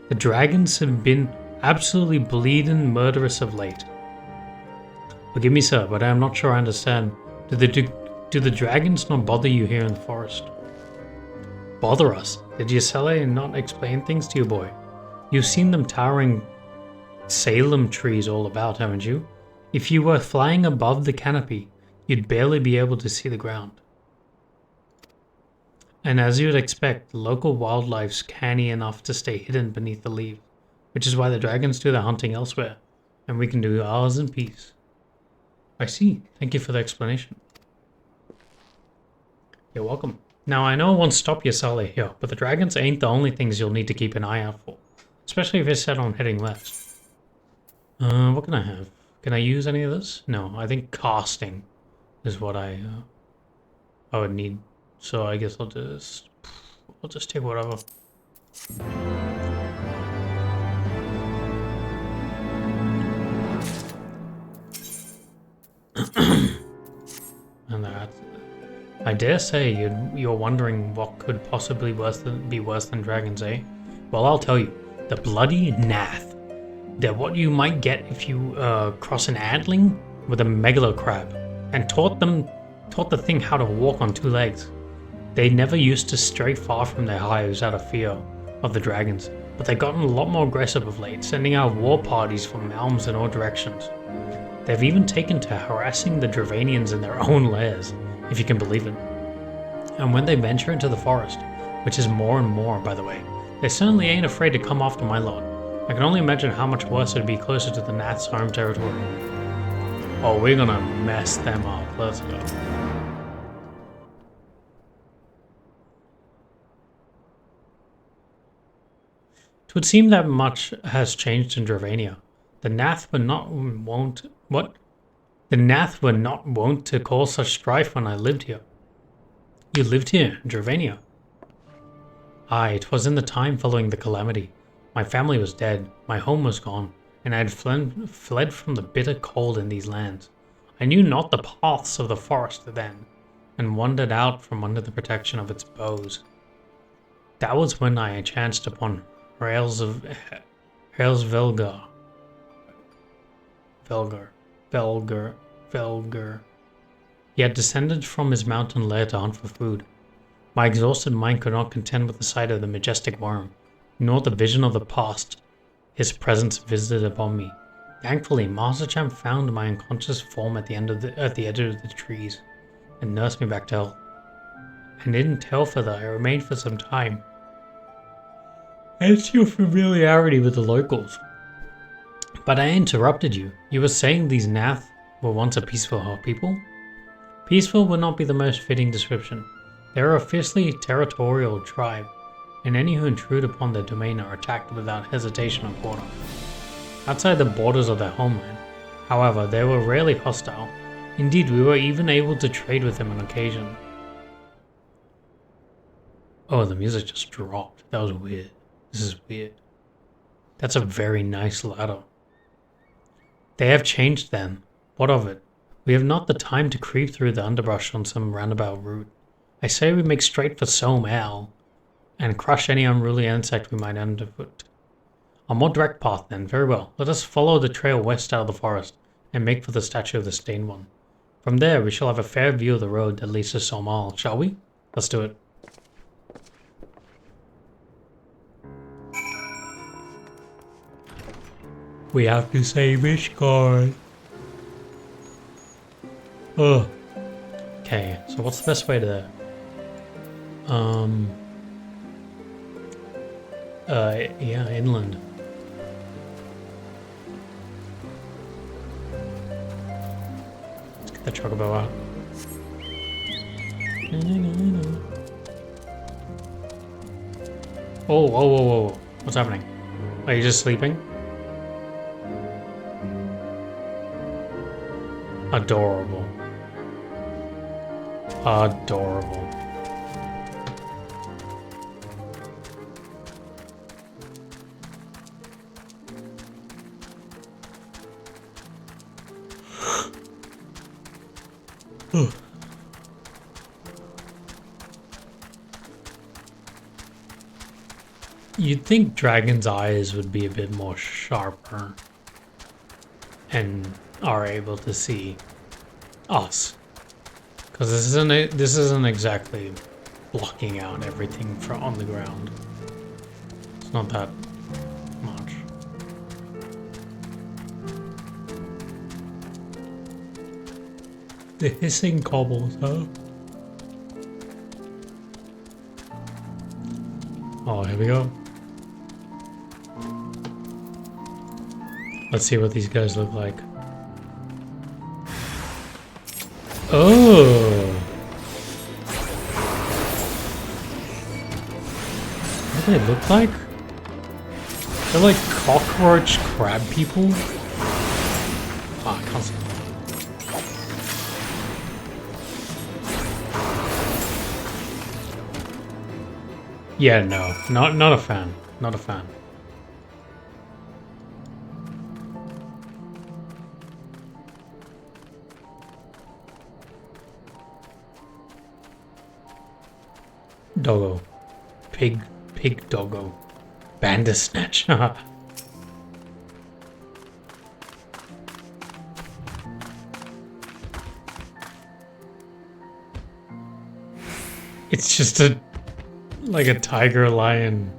The dragons have been absolutely bleeding murderous of late. Forgive me, sir, but I am not sure I understand. Do the dragons not bother you here in the forest? Bother us? Did Yasele not explain things to you, boy? You've seen them towering Salem trees all about, haven't you? If you were flying above the canopy, you'd barely be able to see the ground. And as you'd expect, local wildlife's canny enough to stay hidden beneath the leaves, which is why the dragons do their hunting elsewhere, and we can do ours in peace. I see. Thank you for the explanation. You're welcome. Now, I know I won't stop Yasale here, but the dragons ain't the only things you'll need to keep an eye out for, especially if you're set on heading west. What can I have? Can I use any of this? No, I think casting is what I would need. So I guess I'll just take whatever. And that's it. I dare say you're wondering what could possibly be worse than dragons, eh? Well, I'll tell you. The bloody Gnat. They're what you might get if you cross an antling with a megalocrab and taught the thing how to walk on two legs. They never used to stray far from their hives out of fear of the dragons, but they've gotten a lot more aggressive of late, sending out war parties from realms in all directions. They've even taken to harassing the Dravanians in their own lairs, if you can believe it. And when they venture into the forest, which is more and more, by the way, they certainly ain't afraid to come after my lot. I can only imagine how much worse it'd be closer to the Gnat's home territory. Oh, we're gonna mess them up. Let's go. It would seem that much has changed in Dravania. The Nath were not wont to cause such strife when I lived here. You lived here, in Dravania? Aye, 'twas in the time following the calamity. My family was dead, my home was gone, and I had fled from the bitter cold in these lands. I knew not the paths of the forest then, and wandered out from under the protection of its boughs. That was when I chanced upon Rails Velgar. He had descended from his mountain lair to hunt for food. My exhausted mind could not contend with the sight of the majestic worm, nor the vision of the past his presence visited upon me. Thankfully, Master Champ found my unconscious form at the edge of the trees, and nursed me back to health. and didn't tell Feather I remained for some time. Hence your familiarity with the locals. But I interrupted you. You were saying these Gnat were once a peaceful people? Peaceful would not be the most fitting description. They are a fiercely territorial tribe, and any who intrude upon their domain are attacked without hesitation or quarter. Outside the borders of their homeland, however, they were rarely hostile. Indeed, we were even able to trade with them on occasion. Oh, the music just dropped. That was weird. This is weird. That's a very nice ladder. They have changed then. What of it? We have not the time to creep through the underbrush on some roundabout route. I say we make straight for Soam Ale and crush any unruly insect we might underfoot. A more direct path then. Very well. Let us follow the trail west out of the forest and make for the statue of the Stained One. From there, we shall have a fair view of the road that leads to Soam Ale, shall we? Let's do it. We have to save Ishgard. Ugh. Okay, so what's the best way to... yeah, inland. Let's get the chocobo out. Oh, whoa, whoa, whoa. What's happening? Are you just sleeping? Adorable. Adorable. You'd think Dragon's eyes would be a bit more sharper and are able to see us, because this isn't exactly blocking out everything from on the ground. It's not that much. The hissing cobbles, huh? Oh, here we go. Let's see what these guys look like. Oh! What do they look like? They're like cockroach crab people. Ah, I can't see. Yeah, no, not a fan. Not a fan. Doggo. Pig doggo. Bandersnatch. It's just like a tiger lion.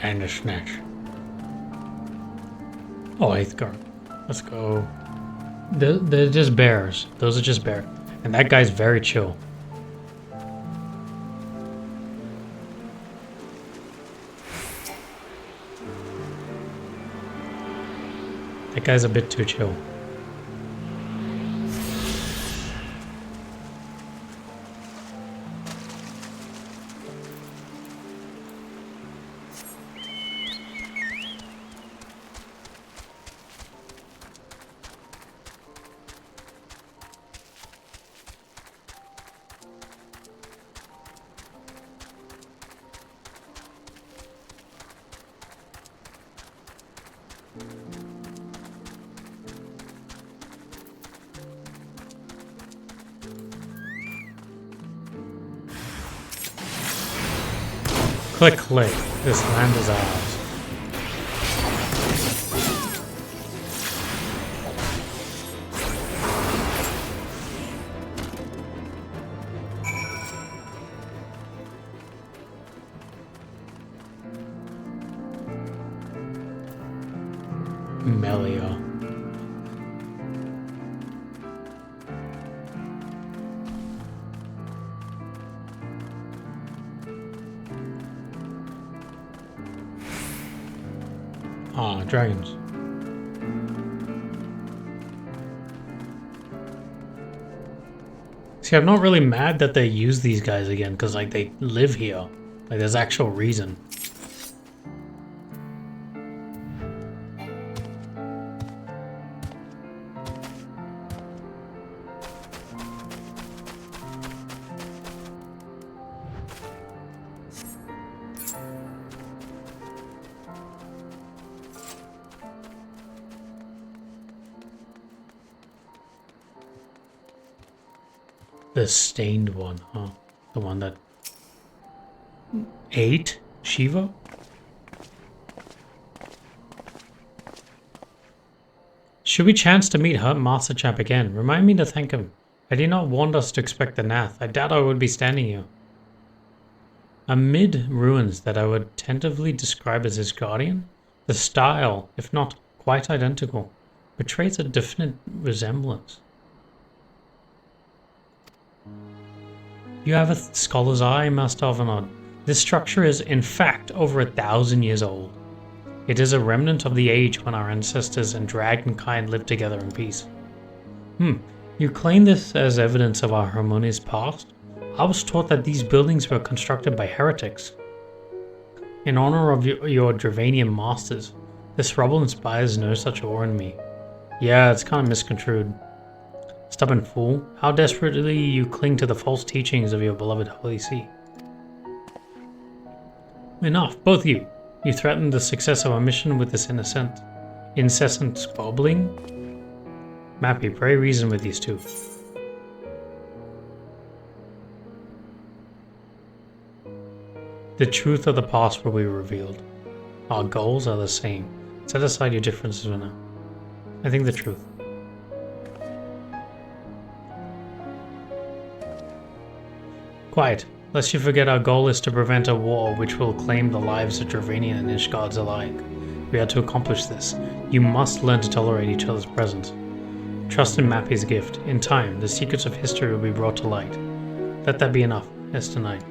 Bandersnatch. Oh, Iceheart. Let's go. They're just bears. Those are just bears. And that guy's very chill. That guy's a bit too chill. Click, click. This land is ours. Melia. Ah, dragons. See, I'm not really mad that they use these guys again, because, like, they live here. Like, there's actual reason. The stained one, huh? The one that ate Shiva? Should we chance to meet her Master Champ again, remind me to thank him. Had he not warned us to expect the Gnat, I doubt I would be standing here. Amid ruins that I would tentatively describe as his guardian, the style, if not quite identical, betrays a definite resemblance. You have a scholar's eye, Master Avanod. This structure is, in fact, over 1,000 years old. It is a remnant of the age when our ancestors and dragonkind lived together in peace. You claim this as evidence of our harmonious past? I was taught that these buildings were constructed by heretics. In honor of your Dravanian masters, this rubble inspires no such awe in me. Yeah, it's kind of misconstrued. Stubborn fool, how desperately you cling to the false teachings of your beloved Holy See. Enough, both of you. You threatened the success of our mission with this incessant squabbling. Mappy, pray reason with these two. The truth of the past will be revealed. Our goals are the same. Set aside your differences for now. I think the truth. Quiet, lest you forget our goal is to prevent a war which will claim the lives of Dravanian and Ishgards alike. We are to accomplish this. You must learn to tolerate each other's presence. Trust in Mappy's gift. In time, the secrets of history will be brought to light. Let that be enough, Esther Knight.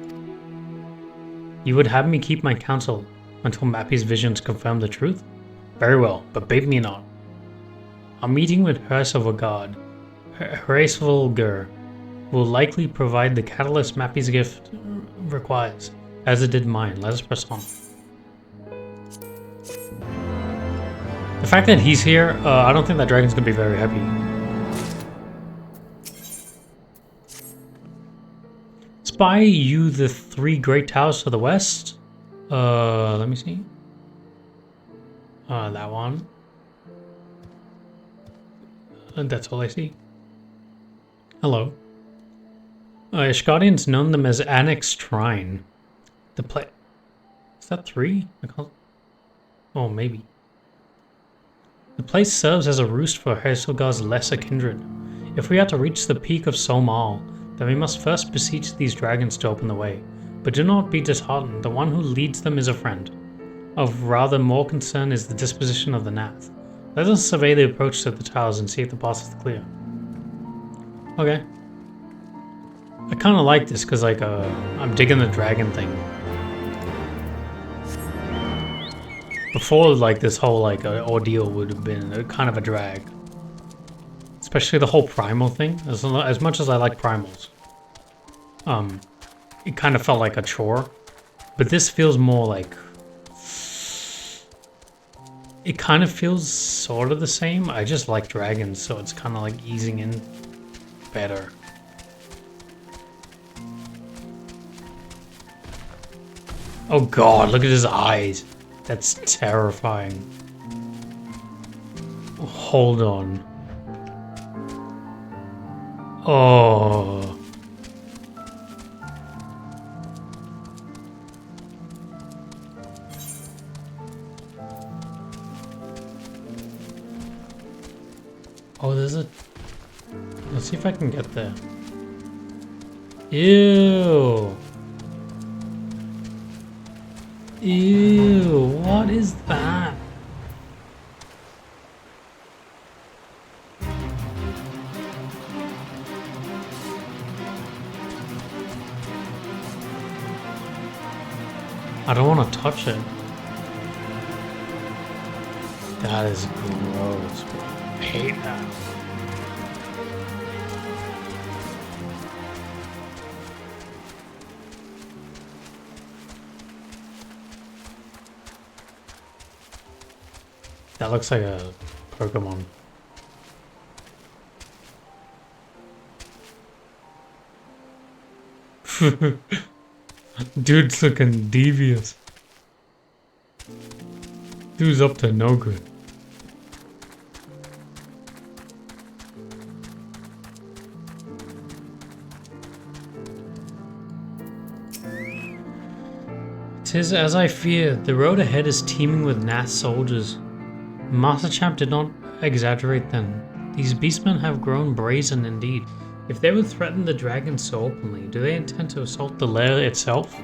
You would have me keep my counsel until Mappy's visions confirm the truth? Very well, but bait me not. Our meeting with Hersovagard, will likely provide the catalyst Mappy's gift requires, as it did mine. Let us press on. The fact that he's here, I don't think that dragon's gonna be very happy. Spy you the 3 great towers to the west. Let me see. That one. And that's all I see. Hello. Ishgardians known them as Annex Shrine. The place. Is that 3? Oh, maybe. The place serves as a roost for Hersogard's lesser kindred. If we are to reach the peak of Somal, then we must first beseech these dragons to open the way. But do not be disheartened, the one who leads them is a friend. Of rather more concern is the disposition of the Gnat. Let us survey the approach to the towers and see if the path is clear. Okay. I kind of like this because, like, I'm digging the dragon thing. Before, like, this whole, like, ordeal would have been kind of a drag. Especially the whole primal thing. As much as I like primals. It kind of felt like a chore. But this feels more like... It kind of feels sort of the same. I just like dragons, so it's kind of like easing in better. Oh god, look at his eyes. That's terrifying. Hold on. Oh. Oh, there's a... Let's see if I can get there. Ew. Ew, what is that? I don't want to touch it. That is gross. I hate that. That looks like a Pokemon. Dude's looking devious. Dude's up to no good. "'Tis as I feared. The road ahead is teeming with Gnat soldiers. Master Champ did not exaggerate then. These beastmen have grown brazen indeed. If they would threaten the dragons so openly, do they intend to assault the lair itself?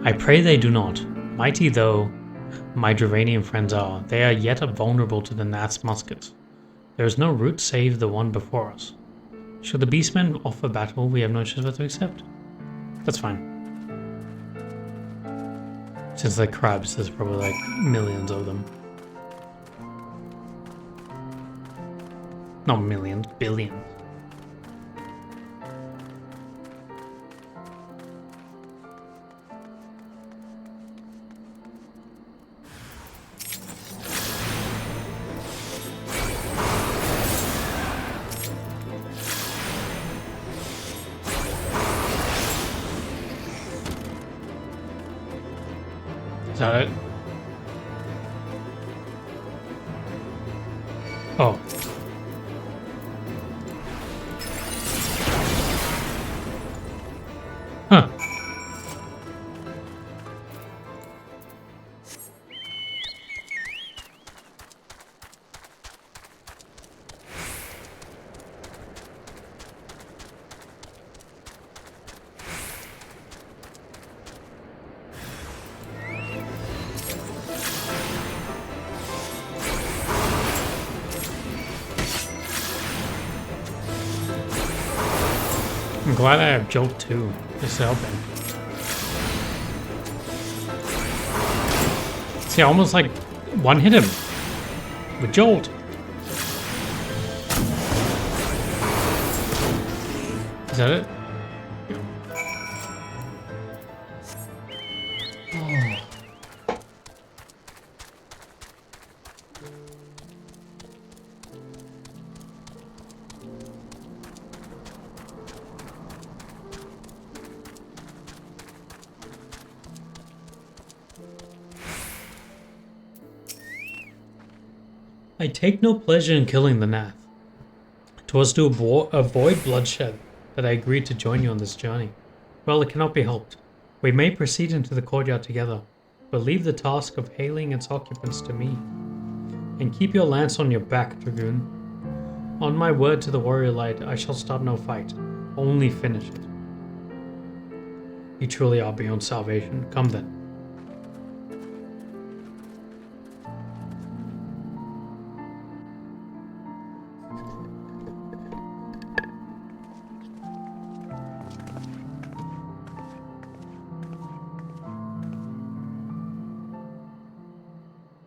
I pray they do not. Mighty though my Dravanian friends are, they are yet vulnerable to the Gnat's muskets. There is no route save the one before us. Should the beastmen offer battle, we have no choice but to accept. That's fine. Since they're crabs, there's probably like millions of them. Not millions, billions. Is that it? Oh. Huh. I'm glad I have Jolt too. This is helping. See, I almost like one hit him with Jolt. Is that it? I take no pleasure in killing the Gnat. 'Twas to avoid bloodshed that I agreed to join you on this journey. Well, it cannot be helped. We may proceed into the courtyard together, but leave the task of hailing its occupants to me. And keep your lance on your back, Dragoon. On my word to the warrior light, I shall start no fight, only finish it. You truly are beyond salvation. Come then.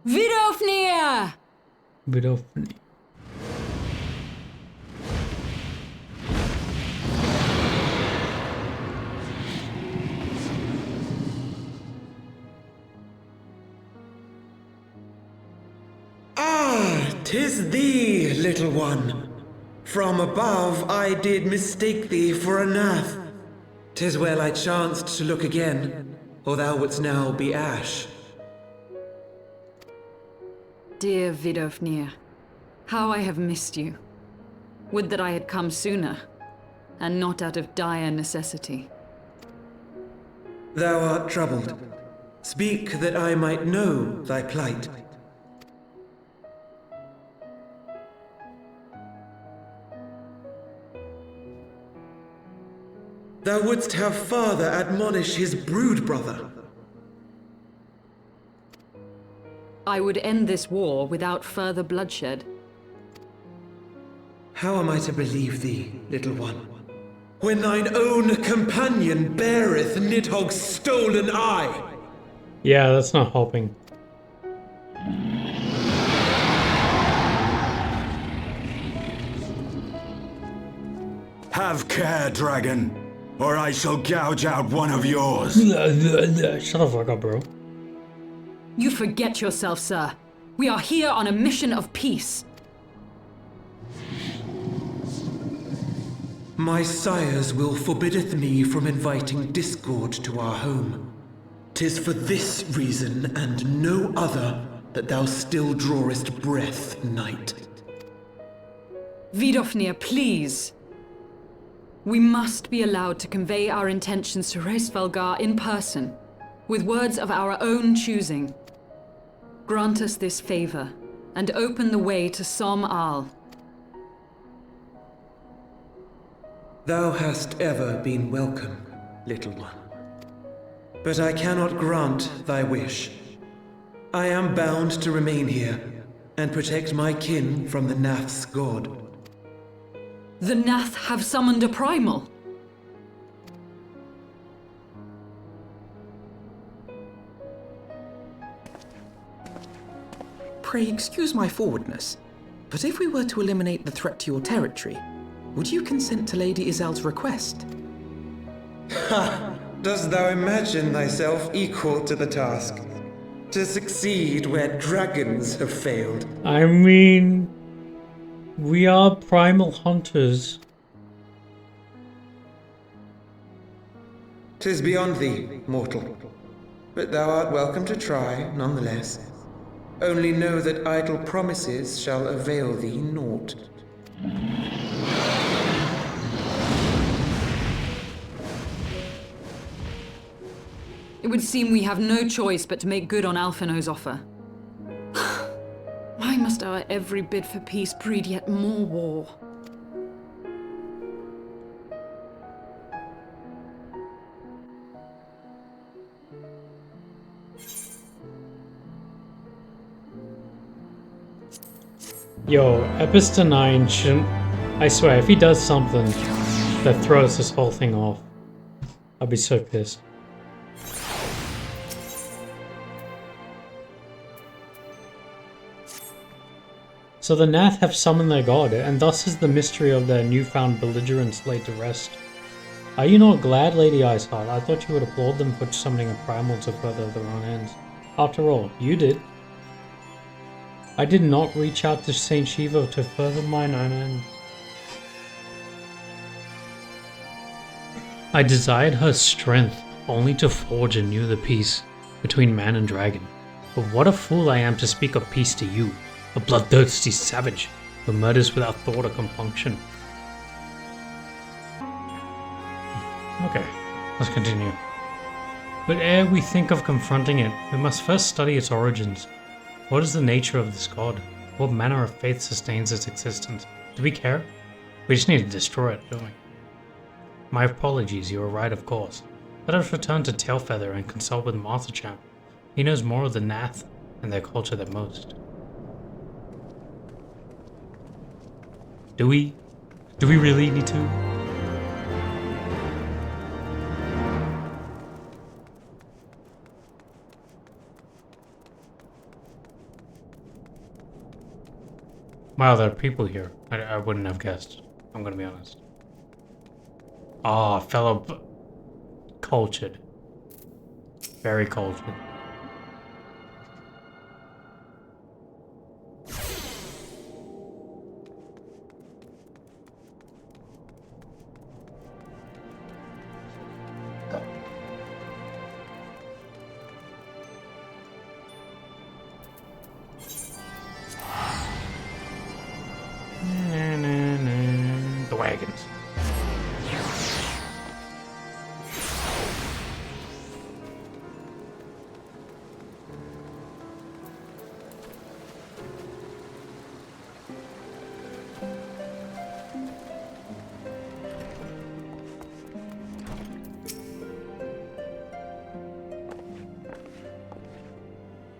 Vidofnir! Vidofnir. Ah, 'tis thee, little one. From above I did mistake thee for a Nath. 'Tis well I chanced to look again, or thou wouldst now be ash. Dear Vidofnir, how I have missed you. Would that I had come sooner, and not out of dire necessity. Thou art troubled. Speak that I might know thy plight. Thou wouldst have father admonish his brood brother. I would end this war without further bloodshed. How am I to believe thee, little one? When thine own companion beareth Nidhogg's stolen eye. Yeah, that's not helping. Have care, dragon, or I shall gouge out one of yours. Shut the fuck up, bro. You forget yourself, sir. We are here on a mission of peace. My sires will forbiddeth me from inviting discord to our home. 'Tis for this reason and no other that thou still drawest breath, knight. Vidofnir, please. We must be allowed to convey our intentions to Reisvelgar in person, with words of our own choosing. Grant us this favor, and open the way to Som Al. Thou hast ever been welcome, little one. But I cannot grant thy wish. I am bound to remain here, and protect my kin from the Nath's god. The Nath have summoned a primal. Pray excuse my forwardness, but if we were to eliminate the threat to your territory, would you consent to Lady Izel's request? Ha! Dost thou imagine thyself equal to the task? To succeed where dragons have failed? I mean, we are primal hunters. 'Tis beyond thee, mortal. But thou art welcome to try, nonetheless. Only know that idle promises shall avail thee naught. It would seem we have no choice but to make good on Alphino's offer. Why must our every bid for peace breed yet more war? Yo, Episode 9 shouldn't... I swear, if he does something that throws this whole thing off, I'll be so pissed. So the Nath have summoned their god, and thus is the mystery of their newfound belligerence laid to rest. Are you not glad, Lady Iceheart? I thought you would applaud them for summoning a primal to further their own ends. After all, you did. I did not reach out to Saint Shiva to further mine own ends. I desired her strength only to forge anew the peace between man and dragon. But what a fool I am to speak of peace to you, a bloodthirsty savage who murders without thought or compunction. Okay, let's continue. But ere we think of confronting it, we must first study its origins. What is the nature of this god? What manner of faith sustains its existence? Do we care? We just need to destroy it, don't we? My apologies, you are right, of course. Let us return to Tailfeather and consult with Marthachamp. He knows more of the Nath and their culture than most. Do we? Do we really need to? Wow, there are people here. I wouldn't have guessed. I'm gonna be honest. Ah, fellow cultured. Very cultured. The wagons.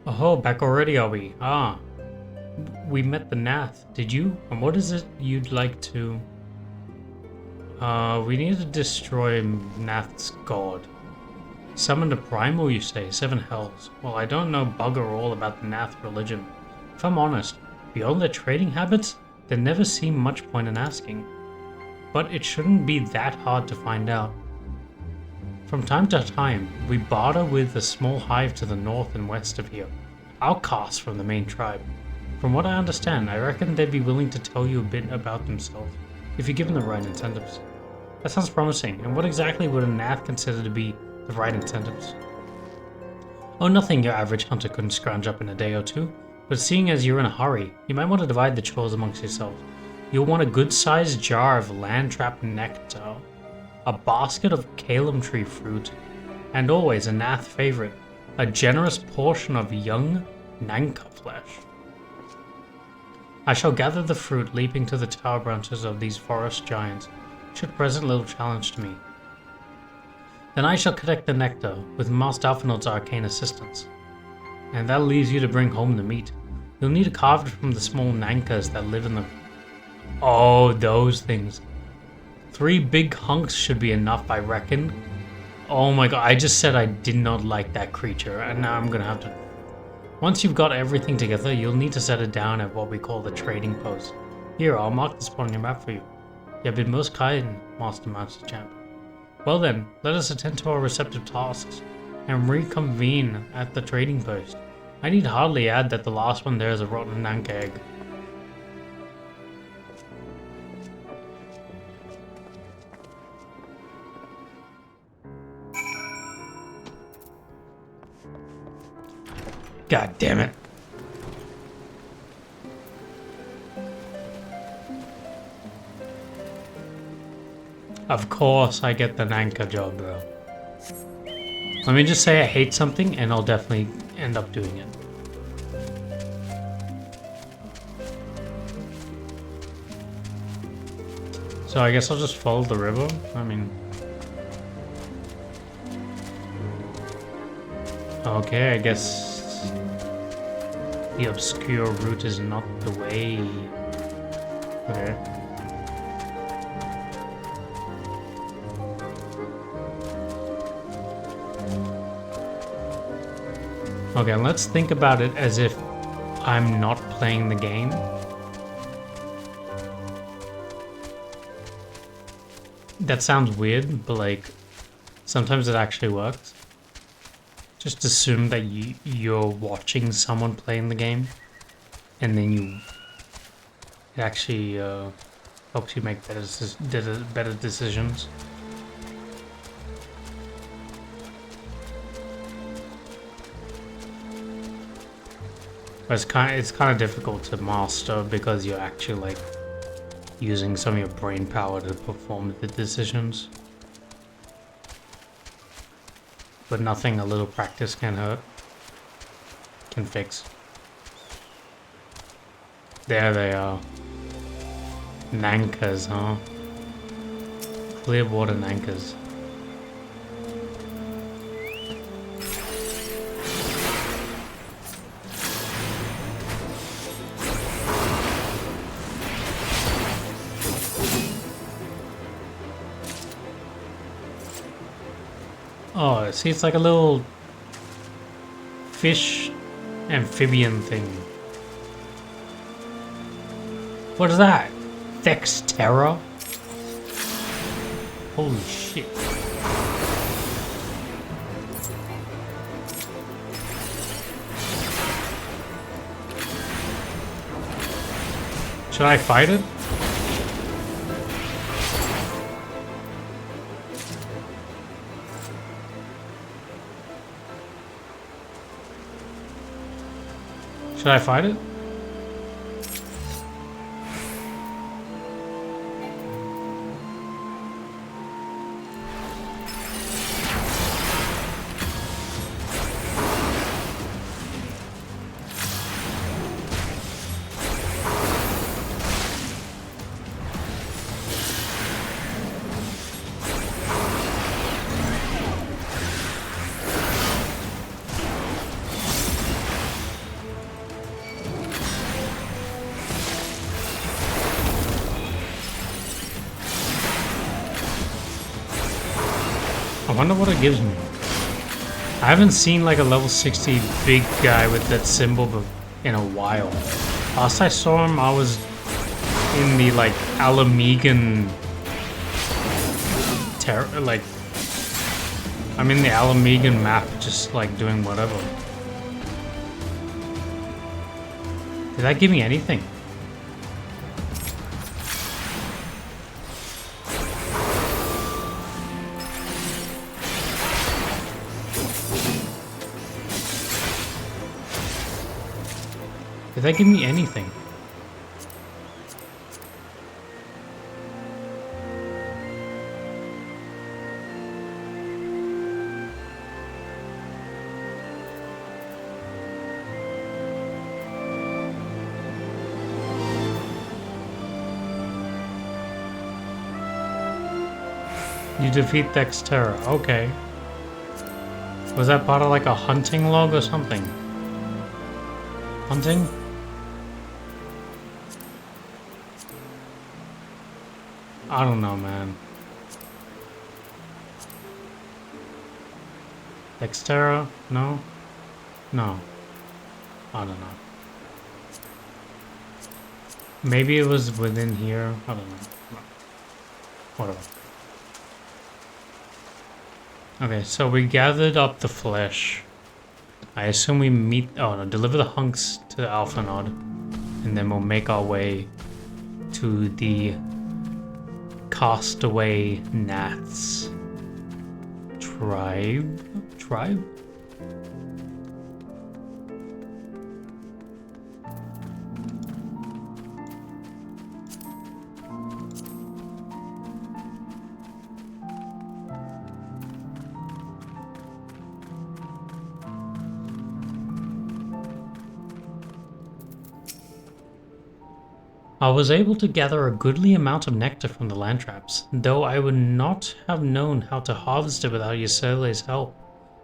Oh, back already are we? Ah. We met the Nath, did you? And what is it you'd like to... We need to destroy Gnat's god. Summon the primal, you say? 7 hells. Well, I don't know bugger all about the Gnath religion. If I'm honest, beyond their trading habits, there never seemed much point in asking. But it shouldn't be that hard to find out. From time to time, we barter with a small hive to the north and west of here, outcasts from the main tribe. From what I understand, I reckon they'd be willing to tell you a bit about themselves, if you're given the right incentives. That sounds promising, and what exactly would a Gnath consider to be the right incentives? Oh, nothing your average hunter couldn't scrounge up in a day or two, but seeing as you're in a hurry, you might want to divide the chores amongst yourselves. You'll want a good-sized jar of land-trap nectar, a basket of Calum tree fruit, and always a Gnath favorite, a generous portion of young Nanka flesh. I shall gather the fruit leaping to the tower branches of these forest giants, should present little challenge to me. Then I shall collect the nectar with Master Alphanod's arcane assistance, and that leaves you to bring home the meat. You'll need to carve it from the small Nankas that live in the... Oh, those things. 3 big hunks should be enough, I reckon. Oh my god, I just said I did not like that creature, and now I'm gonna have to... Once you've got everything together, you'll need to set it down at what we call the trading post. Here, I'll mark the spot on your map for you. You have been most kind, Master Champ. Well then, let us attend to our receptive tasks, and reconvene at the trading post. I need hardly add that the last one there is a rotten Nanka egg. God damn it. Of course I get the Nanka job, bro. Let me just say I hate something and I'll definitely end up doing it. So I guess I'll just follow the river. I mean... Okay, I guess... the obscure route is not the way. Okay. Okay, let's think about it as if I'm not playing the game. That sounds weird, but like, sometimes it actually works. Just assume that you're watching someone playing the game, and then it actually helps you make better decisions. But it's kind of difficult to master because you're actually like using some of your brain power to perform the decisions. But nothing a little practice can hurt. Can fix. There they are. Nankas, huh? Clear water Nankas. Oh, see, it's like a little fish amphibian thing. What is that? Thexterra? Holy shit. Should I fight it? Should I fight it? wonder what it gives me. I haven't seen like a level 60 big guy with that symbol in a while. Last I saw him, I was in the like Alamegan like I'm in the Alamegan map, just like doing whatever. Did that give me anything? Did that give me anything? You defeat Dexterra, okay. Was that part of like a hunting log or something? Hunting? I don't know, man. Dexterra? No? No. I don't know. Maybe it was within here. I don't know. Whatever. Okay, so we gathered up the flesh. I assume we meet... Oh, no. Deliver the hunks to Alphanod. And then we'll make our way to the castaway Gnats tribe? I was able to gather a goodly amount of nectar from the land traps, though I would not have known how to harvest it without Yosele's help.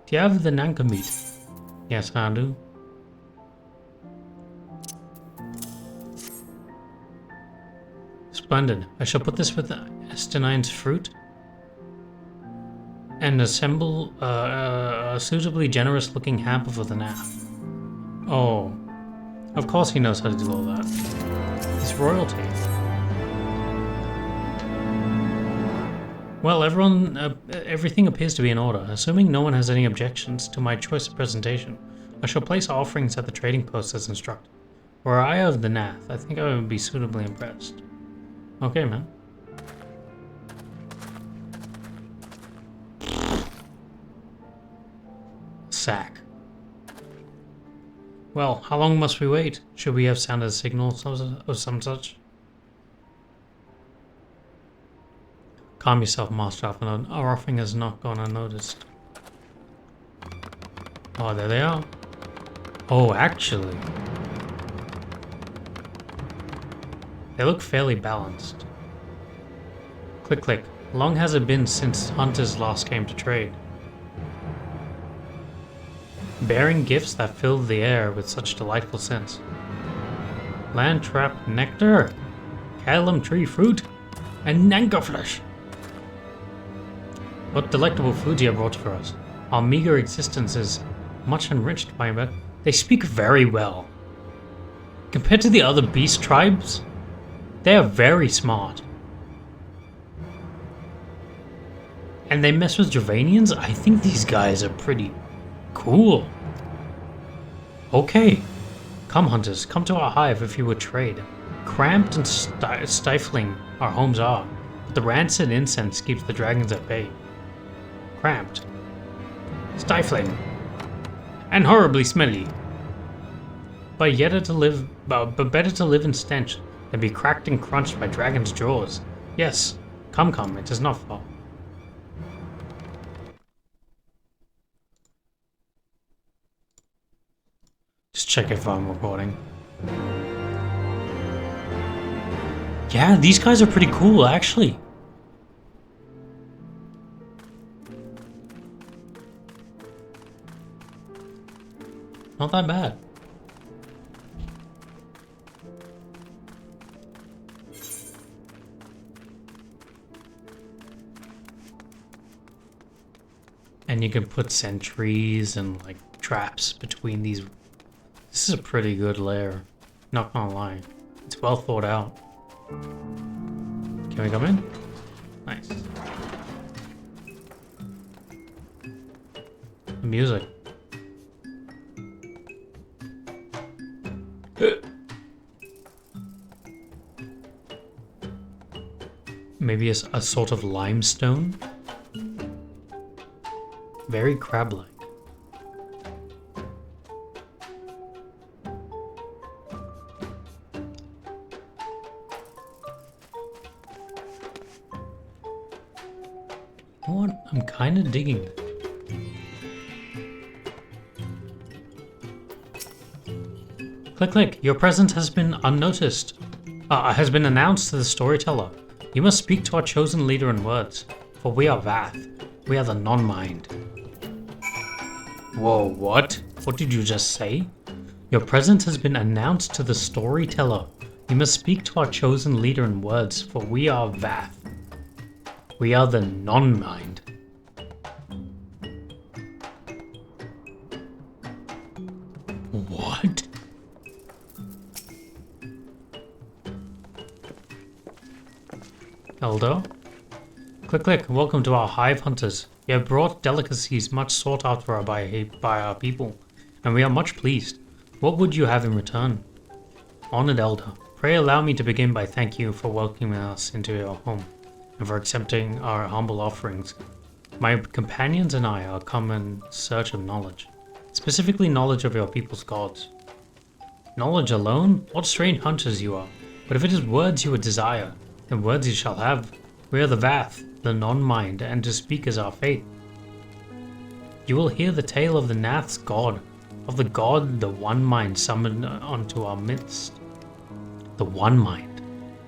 Do you have the Nanka meat? Yes, I do. Splendid. I shall put this with Estenine's fruit and assemble a suitably generous looking hamper for the Gnat. Oh, of course he knows how to do all that. It's royalty. Well, everything appears to be in order. Assuming no one has any objections to my choice of presentation, I shall place offerings at the trading post as instructed. Were I of the Nath, I think I would be suitably impressed. Okay, man. Sack. Well, how long must we wait? Should we have sounded a signal of some such? Calm yourself, Master Alphanod. Our offering has not gone unnoticed. Oh, there they are. Oh, actually. They look fairly balanced. Click, click. Long has it been since hunters last came to trade, bearing gifts that filled the air with such delightful scents. Land trap nectar, Calum tree fruit, and Nanka flesh. What delectable foods you have brought for us. Our meager existence is much enriched by them. They speak very well. Compared to the other beast tribes, they are very smart. And they mess with Dravanians? I think these guys are pretty cool. Okay. Come, hunters, come to our hive if you would trade. Cramped and stifling our homes are, but the rancid incense keeps the dragons at bay. Cramped, stifling, and horribly smelly. But better to live in stench than be cracked and crunched by dragons' jaws. Yes, come, come, it is not far. Just check if I'm recording. Yeah, these guys are pretty cool, actually. Not that bad. can put sentries and like traps between these. This is a pretty good lair, not gonna lie. It's well thought out. Can we come in? Nice. The music. Maybe a sort of limestone? Very crab-like. You know what? I'm kind of digging it. Click, click. Your presence has been unnoticed. Has been announced to the storyteller. You must speak to our chosen leader in words, for we are Vath. We are the non-mind. Whoa, what? What did you just say? Your presence has been announced to the storyteller. You must speak to our chosen leader in words, for we are Vath. We are the non-mind. What? Elder? Click, click. Welcome to our hive hunters. You have brought delicacies much sought after by our people, and we are much pleased. What would you have in return? Honored Elder, pray allow me to begin by thanking you for welcoming us into your home, and for accepting our humble offerings. My companions and I are come in search of knowledge, specifically knowledge of your people's gods. Knowledge alone? What strange hunters you are. But if it is words you would desire, then words you shall have. We are the Vath, the non-mind, and to speak is our fate. You will hear the tale of the Nath's god, of the god the One Mind summoned onto our midst. The One Mind.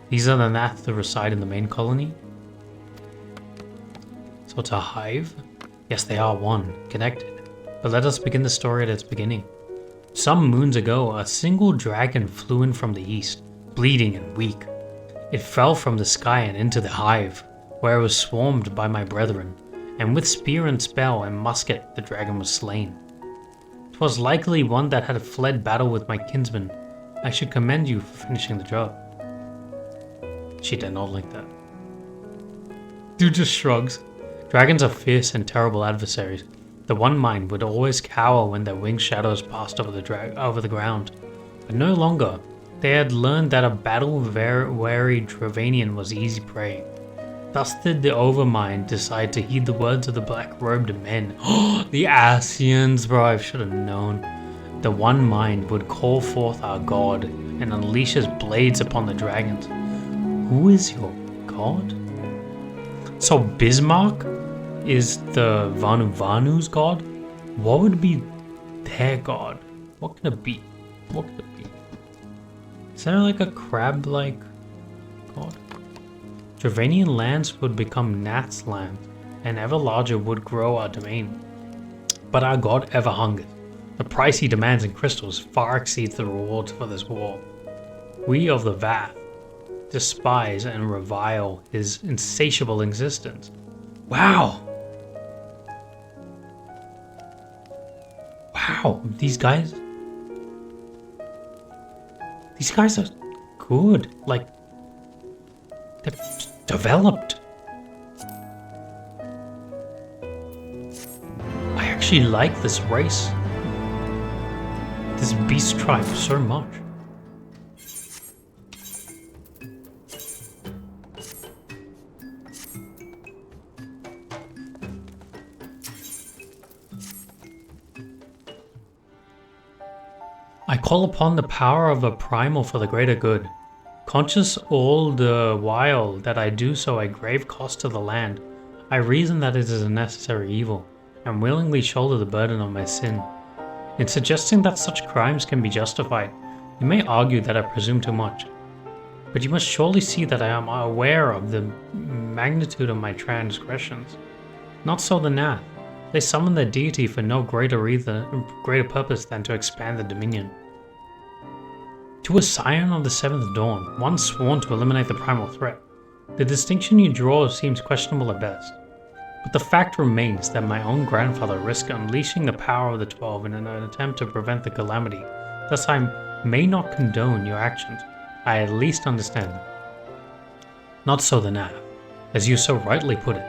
These are the Nath that reside in the main colony? So it's a hive? Yes, they are one, connected. But let us begin the story at its beginning. Some moons ago, a single dragon flew in from the east, bleeding and weak. It fell from the sky and into the hive, where it was swarmed by my brethren, and with spear and spell and musket the dragon was slain. 'Twas likely one that had fled battle with my kinsman. I should commend you for finishing the job. She did not like that. Dude just shrugs. Dragons are fierce and terrible adversaries. The One Mind would always cower when their winged shadows passed over the ground, but no longer. They had learned that a battle-weary Dravanian was easy prey. Thus did the Overmind decide to heed the words of the black-robed men. The Asians, bro, I should have known. The One Mind would call forth our god and unleash his blades upon the dragons. Who is your god? So Bismarck is the Vanu's god? What would be their god? What can it be? What could it be? Is there like a crab-like god? Dravanian lands would become Nat's land, and ever larger would grow our domain. But our god ever hungered. The price he demands in crystals far exceeds the rewards for this war. We of the Vath despise and revile his insatiable existence. Wow! Wow, these guys are good. Like, they're developed. I actually like this race. This beast tribe so much. I call upon the power of a primal for the greater good. Conscious all the while that I do so at grave cost to the land, I reason that it is a necessary evil, and willingly shoulder the burden of my sin. In suggesting that such crimes can be justified, you may argue that I presume too much. But you must surely see that I am aware of the magnitude of my transgressions. Not so the Nath. They summon their deity for no greater purpose than to expand the dominion. To a scion of the seventh dawn, one sworn to eliminate the primal threat, the distinction you draw seems questionable at best. But the fact remains that my own grandfather risked unleashing the power of the 12 in an attempt to prevent the calamity. Thus I may not condone your actions. I at least understand them. Not so the Gnat, as you so rightly put it.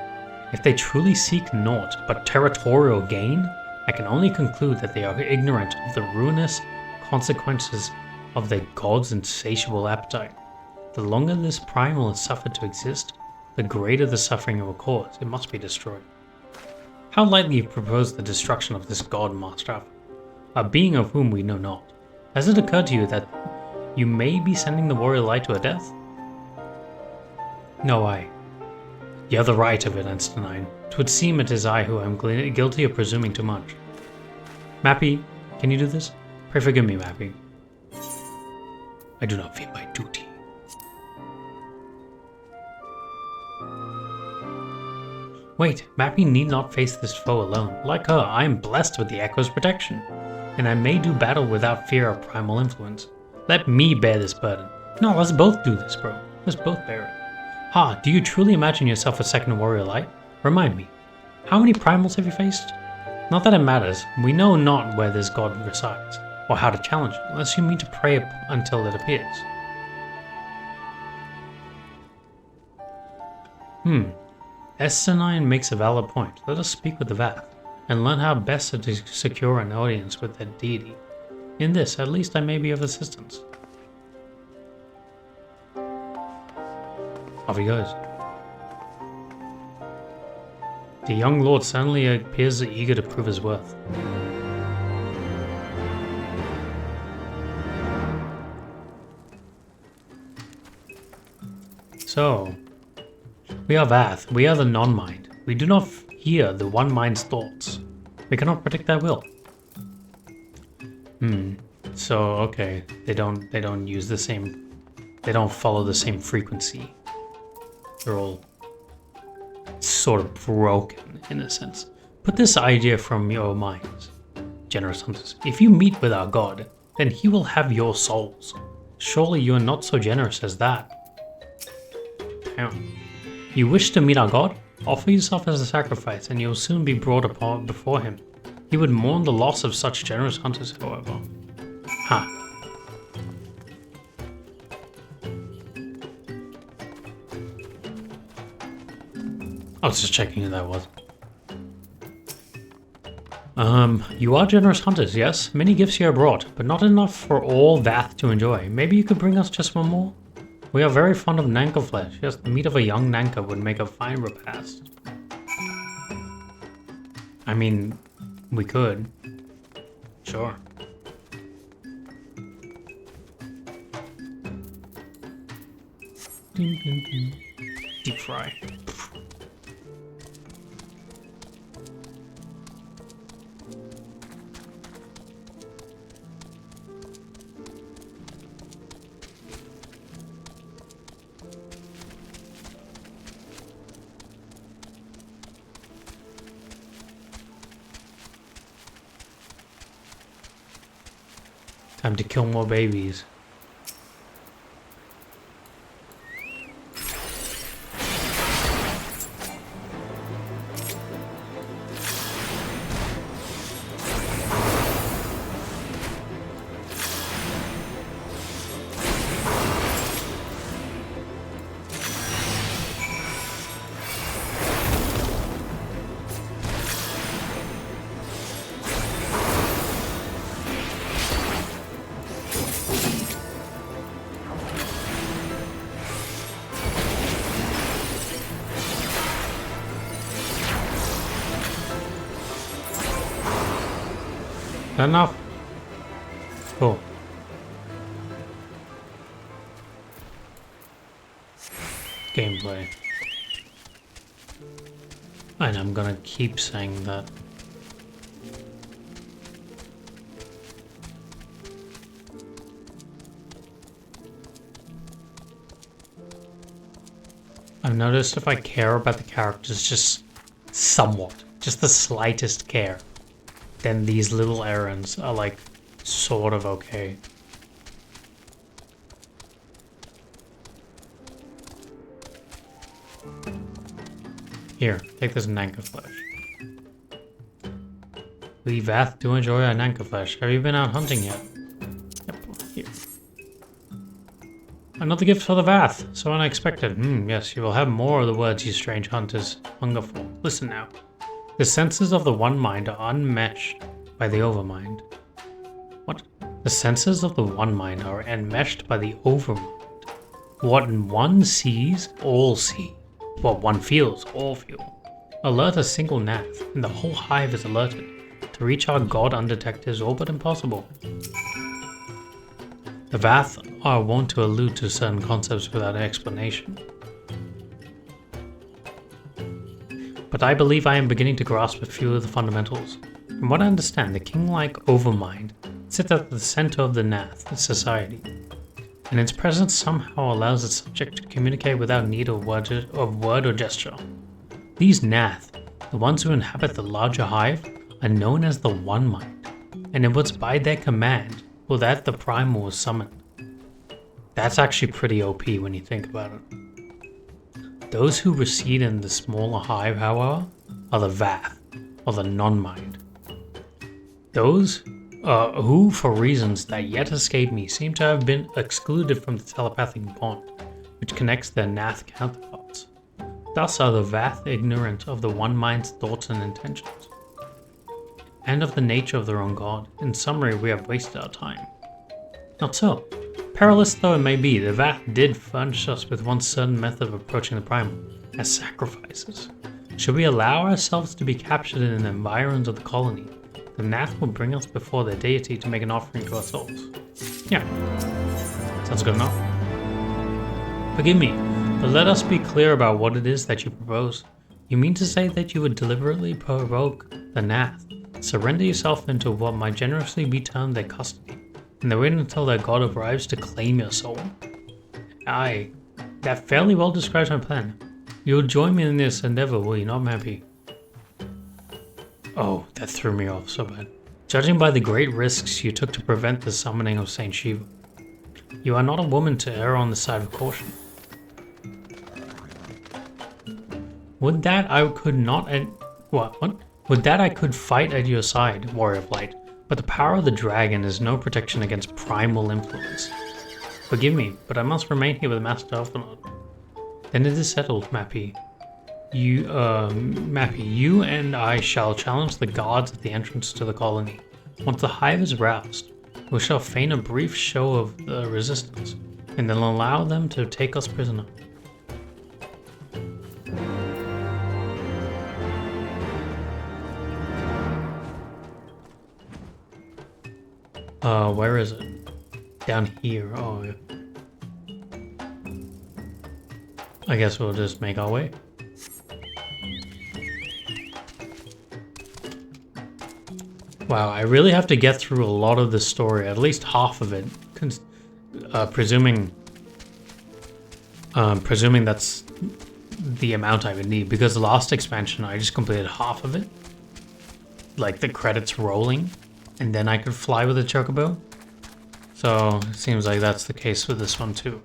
If they truly seek naught but territorial gain, I can only conclude that they are ignorant of the ruinous consequences of their god's insatiable appetite. The longer this primal is suffered to exist, the greater the suffering it will cause. It must be destroyed. How lightly you propose the destruction of this god, Master, a being of whom we know not. Has it occurred to you that you may be sending the warrior light to a death? No, You have the right of it, Ensteinine. 'Twould seem it is I who am guilty of presuming too much. Mappy, can you do this? Pray forgive me, Mappy. I do not fear my duty. Wait, Mappy need not face this foe alone. Like her, I am blessed with the Echo's protection, and I may do battle without fear of primal influence. Let me bear this burden. No, let's both do this, bro. Let's both bear it. Ha, do you truly imagine yourself a second warrior light? Remind me, how many primals have you faced? Not that it matters, we know not where this god resides, or how to challenge it, unless you mean to pray until it appears. Ensteinine makes a valid point. Let us speak with the Vath, and learn how best to secure an audience with that deity. In this, at least, I may be of assistance. Off he goes. The young lord certainly appears eager to prove his worth. So, we are Vath. We are the non-mind. We do not hear the one mind's thoughts. We cannot predict their will. So okay, they don't use the same. They don't follow the same frequency. They're all sort of broken in a sense. Put this idea from your minds, generous hunters. If you meet with our god, then he will have your souls. Surely you are not so generous as that. Damn. You wish to meet our god? Offer yourself as a sacrifice, and you'll soon be brought upon before him. He would mourn the loss of such generous hunters, however. Ha. I was just checking who that was. You are generous hunters, yes? Many gifts you are brought, but not enough for all Vath to enjoy. Maybe you could bring us just one more? We are very fond of Nanka flesh. Yes, the meat of a young Nanka would make a fine repast. I mean, we could. Sure. Deep fry. Time to kill more babies. Enough. Cool. Gameplay. And I'm gonna keep saying that. I've noticed if I care about the characters just somewhat, just the slightest care, then these little errands are like sort of okay. Here, take this Nanka flesh. We Vath do enjoy our Nanka flesh. Have you been out hunting yet? Yep, here. Another gift for the Vath. So unexpected. Yes, you will have more of the words you strange hunters hunger for. Listen now. The senses of the One Mind are unmeshed by the Overmind. What? The senses of the One Mind are enmeshed by the Overmind. What one sees, all see. What one feels, all feel. Alert a single Gnat, and the whole hive is alerted. To reach our god undetected is all but impossible. The Vath are wont to allude to certain concepts without explanation. But I believe I am beginning to grasp a few of the fundamentals. From what I understand, the king-like Overmind sits at the center of the Gnat society, and its presence somehow allows its subject to communicate without need of word or gesture. These Gnat, the ones who inhabit the larger hive, are known as the One Mind, and it was by their command or that the Primal was summoned. That's actually pretty OP when you think about it. Those who reside in the smaller hive, however, are the Vath, or the Non-Mind. Those who, for reasons that yet escape me, seem to have been excluded from the telepathic bond, which connects their Nath counterparts. Thus are the Vath ignorant of the One Mind's thoughts and intentions, and of the nature of their own god. In summary, we have wasted our time. Not so. Perilous though it may be, the Vath did furnish us with one certain method of approaching the Primal, as sacrifices. Should we allow ourselves to be captured in the environs of the colony, the Gnat will bring us before their deity to make an offering to our souls. Yeah, sounds good enough. Forgive me, but let us be clear about what it is that you propose. You mean to say that you would deliberately provoke the Gnat, surrender yourself into what might generously be termed their custody, and then wait until their god arrives to claim your soul? Aye, that fairly well describes my plan. You'll join me in this endeavor, will you not, Mappy? Oh, that threw me off so bad. Judging by the great risks you took to prevent the summoning of Saint Shiva, you are not a woman to err on the side of caution. Would that I could not what? Would that I could fight at your side, Warrior of Light, but the power of the dragon is no protection against primal influence. Forgive me, but I must remain here with Master Elfenord. Then it is settled, Mappy. You and I shall challenge the guards at the entrance to the colony. Once the hive is roused, we shall feign a brief show of the resistance, and then allow them to take us prisoner. Where is it? Down here. Oh, yeah. I guess we'll just make our way. Wow, I really have to get through a lot of this story, at least half of it, presuming that's the amount I would need, because the last expansion I just completed half of it, like the credits rolling, and then I could fly with a chocobo. So it seems like that's the case with this one too.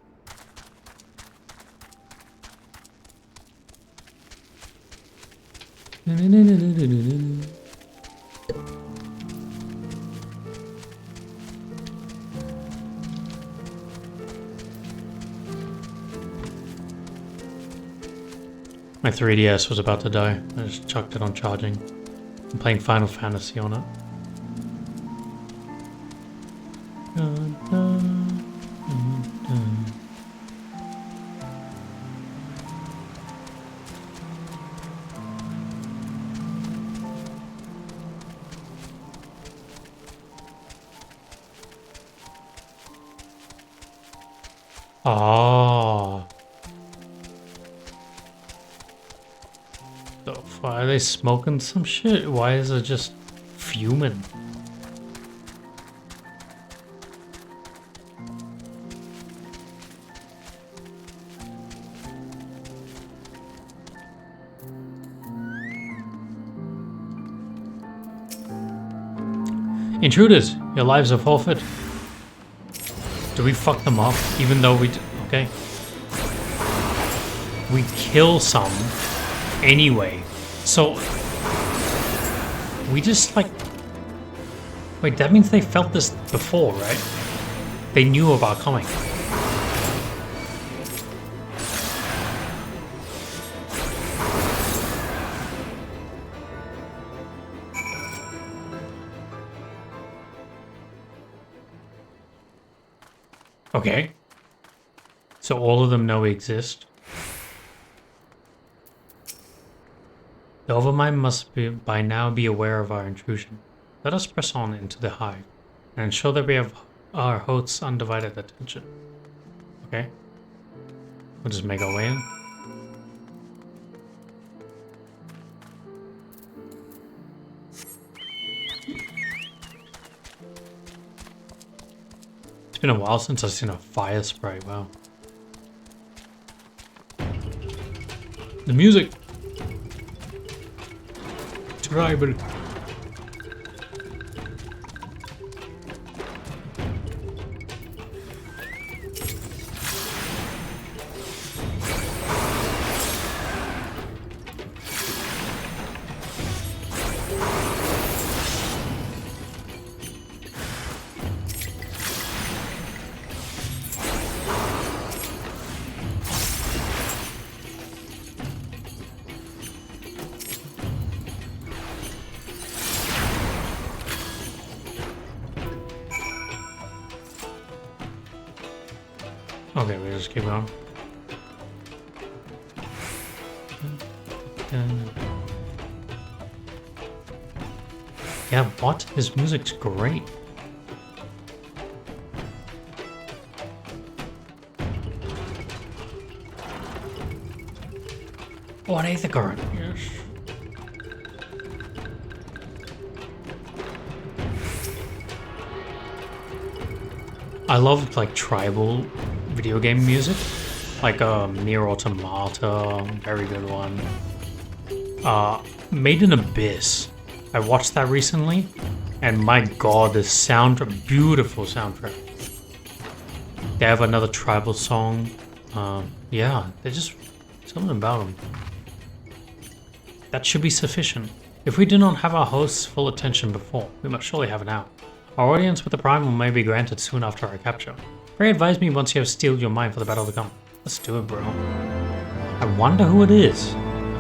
My 3DS was about to die. I just chucked it on charging. I'm playing Final Fantasy on it. Oh. So why are they smoking some shit? Why is it just fuming? Intruders, your lives are forfeit. Do we fuck them up, even though we okay. We kill some, Anyway, so we just like... Wait, that means they felt this before, right? They knew about coming. Okay. So all of them know we exist. The Overmind must be by now be aware of our intrusion. Let us press on into the hive and ensure that we have our host's undivided attention. Okay. We'll just make our way in. It's been a while since I've seen a fire spray, wow. The music! Tribal. Okay, we just keep going. Yeah, what? His music's great. Oh, an Aether Current, yes. I love like tribal video game music, like Nier Automata, very good one. Made in Abyss. I watched that recently, and my god, the beautiful soundtrack. They have another tribal song. Yeah, they're just something about them. That should be sufficient. If we do not have our host's full attention before, we must surely have it now. Our audience with the Primal may be granted soon after our capture. Pray advise me once you have steeled your mind for the battle to come. Let's do it, bro. I wonder who it is.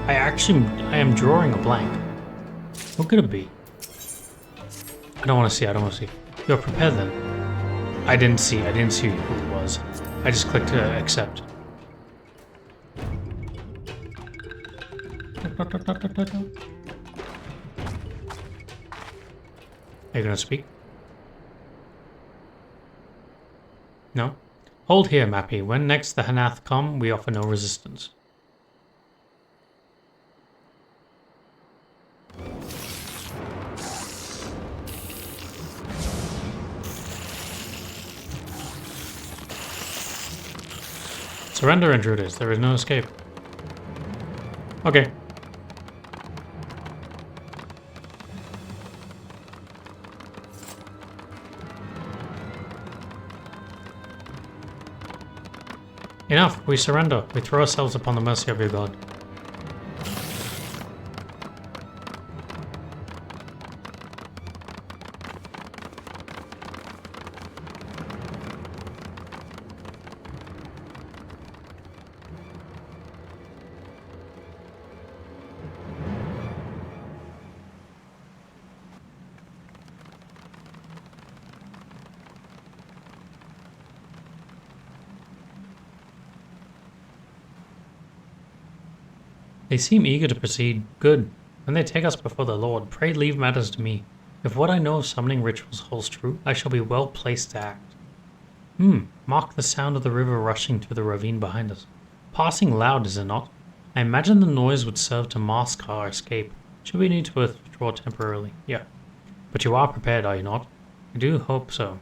I am drawing a blank. Who could it be? I don't want to see, You're prepared then. I didn't see who it was. I just clicked accept. Are you gonna speak? No? Hold here, Mappy. When next the Hanath come, we offer no resistance. Surrender, intruders. There is no escape. Okay. Enough, we surrender. We throw ourselves upon the mercy of your god. They seem eager to proceed. Good. When they take us before the Lord, pray leave matters to me. If what I know of summoning rituals holds true, I shall be well placed to act. Mark the sound of the river rushing through the ravine behind us. Passing loud, is it not? I imagine the noise would serve to mask our escape, should we need to withdraw temporarily. Yeah. But you are prepared, are you not? I do hope so.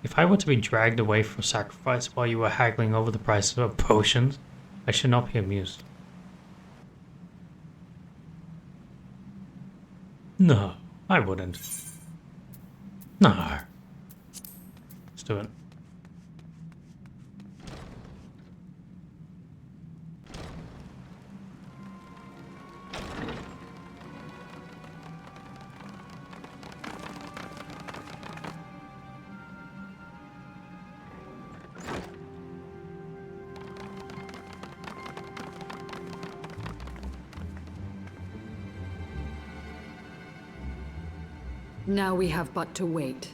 If I were to be dragged away for sacrifice while you were haggling over the price of potions, I should not be amused. No, I wouldn't. No. Let's do it. Now we have but to wait.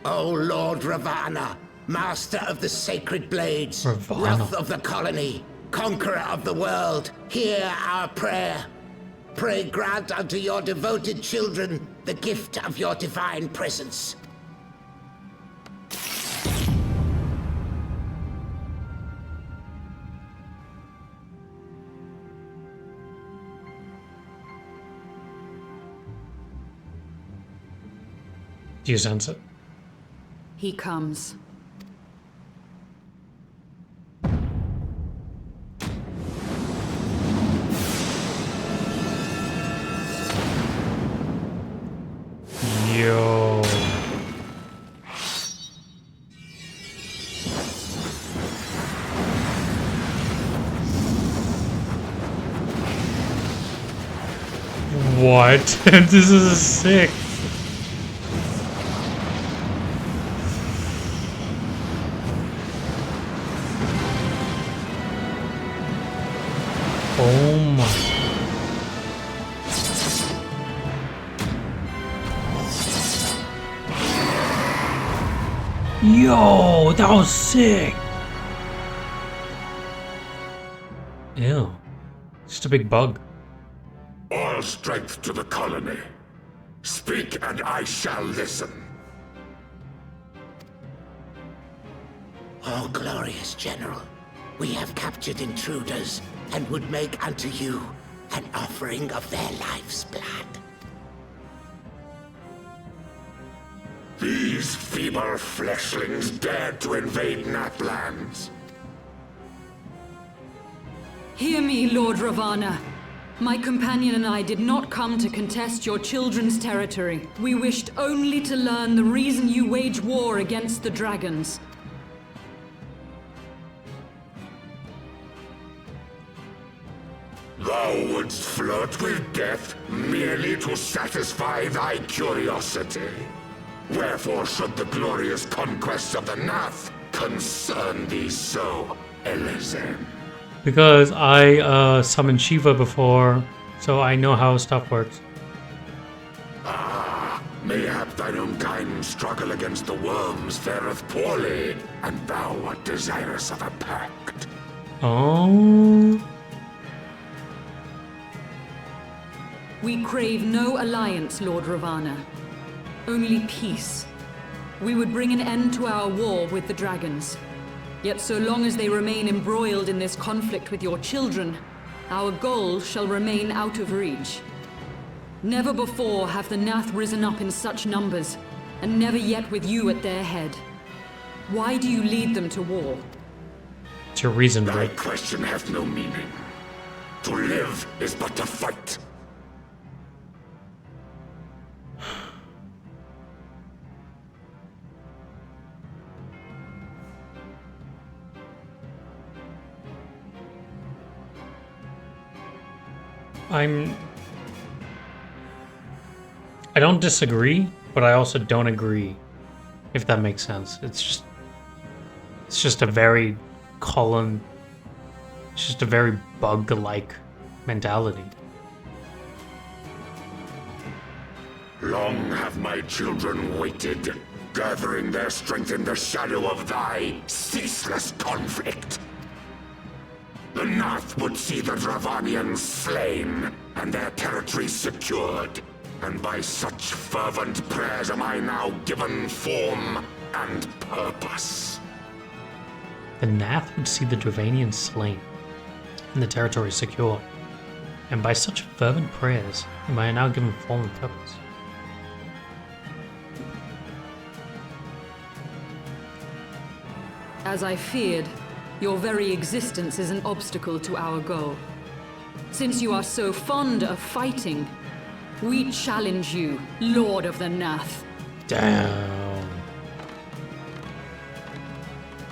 O Lord Ravana, master of the sacred blades, wrath of the colony, conqueror of the world, hear our prayer. Pray grant unto your devoted children the gift of your divine presence. Do you sense it? He comes. Yo. What? This is sick. Oh my. Yo, that was sick. Ew. Just a big bug. All strength to the colony. Speak and I shall listen. Oh, glorious General, we have captured intruders and would make unto you an offering of their life's blood. These feeble fleshlings dared to invade Gnat lands. Hear me, Lord Ravana. My companion and I did not come to contest your children's territory. We wished only to learn the reason you wage war against the dragons. Thou wouldst flirt with death merely to satisfy thy curiosity. Wherefore should the glorious conquest of the Nath concern thee so, Elizem? Because I summoned Shiva before, so I know how stuff works. Ah, mayhap thine own kind struggle against the worms fareth poorly, and thou art desirous of a pact. Oh. We crave no alliance, Lord Ravana. Only peace. We would bring an end to our war with the dragons. Yet so long as they remain embroiled in this conflict with your children, our goal shall remain out of reach. Never before have the Nath risen up in such numbers, and never yet with you at their head. Why do you lead them to war? It's your reason, Thy bro. question hath no meaning. To live is but to fight. I don't disagree, but I also don't agree, if that makes sense. It's just a very it's just a very bug-like mentality. Long have my children waited, gathering their strength in the shadow of thy ceaseless conflict. The Nath would see the Dravanians slain, and their territory secured. And by such fervent prayers am I now given form and purpose. The Nath would see the Dravanians slain, and the territory secure. And by such fervent prayers am I now given form and purpose. As I feared, your very existence is an obstacle to our goal. Since you are so fond of fighting, we challenge you, Lord of the Nath. Damn.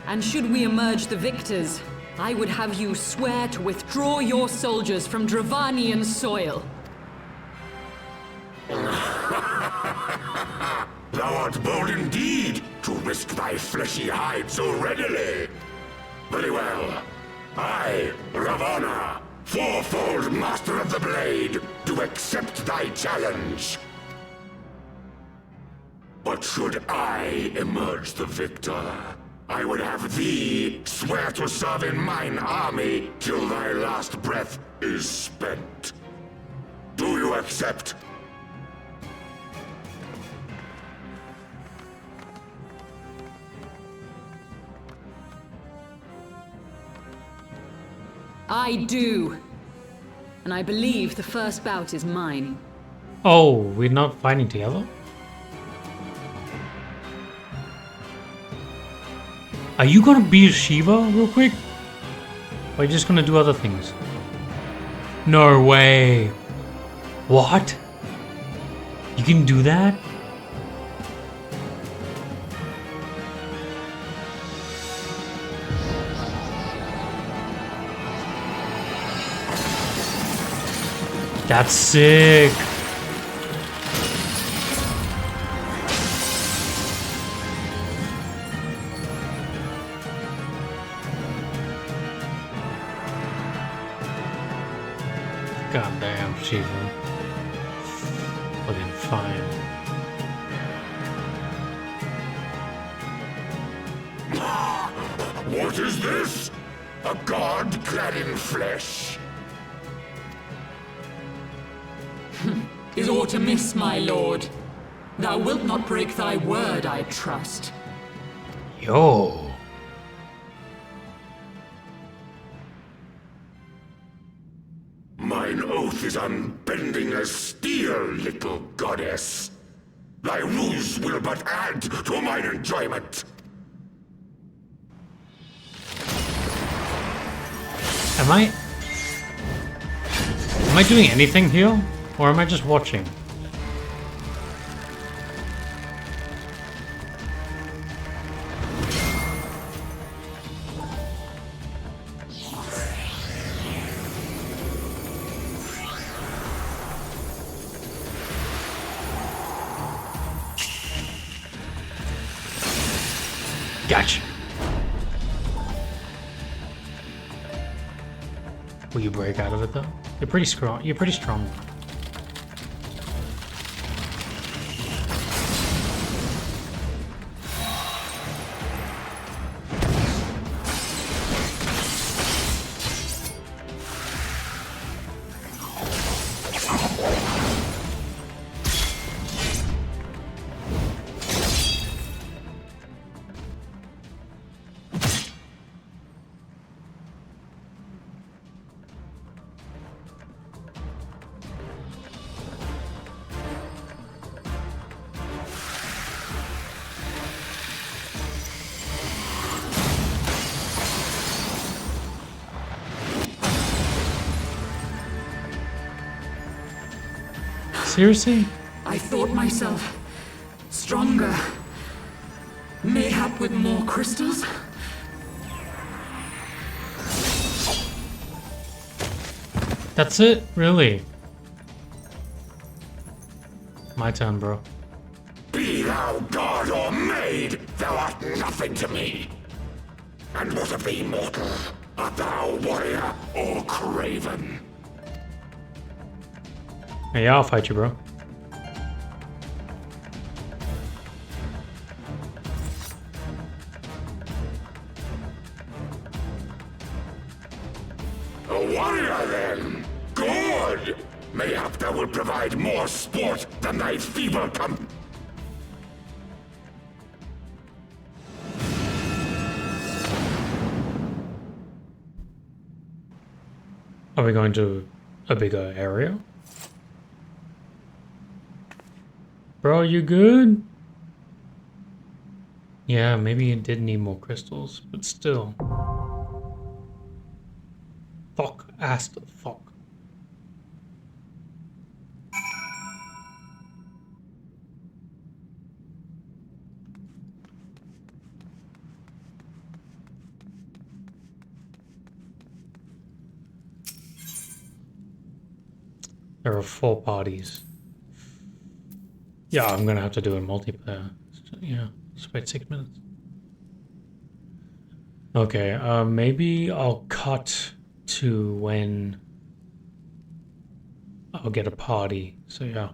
And should we emerge the victors, I would have you swear to withdraw your soldiers from Dravanian soil. Thou art bold indeed to risk thy fleshy hide so readily. Very well. I, Ravana, fourfold master of the blade, do accept thy challenge. But should I emerge the victor, I would have thee swear to serve in mine army till thy last breath is spent. Do you accept? I do. And I believe the first bout is mine. Oh, we're not fighting together? Are you gonna beat Shiva real quick? Or are you just gonna do other things? No way. What? You can do that? That's sick. God damn, Shiva. Looking fine. What is this? A god clad in flesh? Is aught amiss, my lord? Thou wilt not break thy word, I trust. Yo. Mine oath is unbending as steel, little goddess. Thy ruse will but add to mine enjoyment. Am I doing anything here? Or am I just watching? Gotcha. Will you break out of it though? You're pretty strong. You're pretty strong. Seriously? I thought myself stronger. Mayhap with more crystals? That's it? Really? My turn, bro. Be thou god or maid, thou art nothing to me. And what of thee, mortal? Art thou warrior or craven? Hey, yeah, I'll fight you, bro. A warrior, then? Good! Mayhap thou will provide more sport than thy feeble Are we going to a bigger area? Bro, you good? Yeah, maybe you did need more crystals, but still. Fuck, ass to fuck. There are 4 parties. Yeah, I'm gonna have to do a multiplayer. Yeah, just wait 6 minutes. Okay, maybe I'll cut to when I'll get a party. So yeah.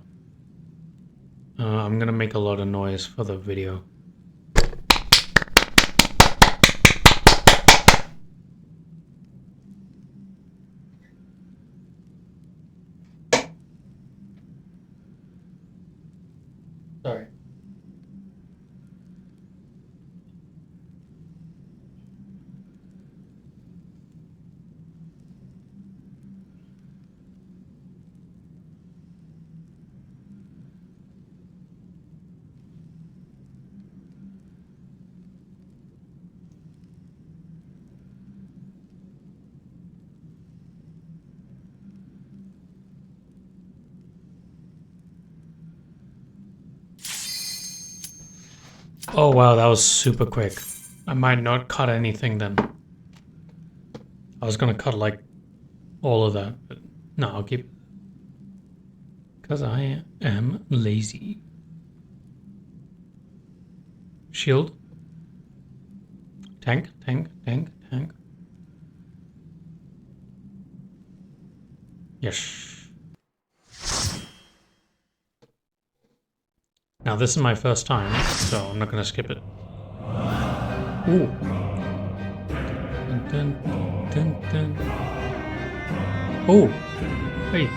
I'm gonna make a lot of noise for the video. Sorry. Oh wow, that was super quick. I might not cut anything then. I was gonna cut like all of that, but no, I'll keep. Because I am lazy. Shield. Tank, tank, tank, tank. Yes. Now this is my first time, so I'm not gonna skip it. Ooh. Dun, dun, dun, dun. Oh. Hey.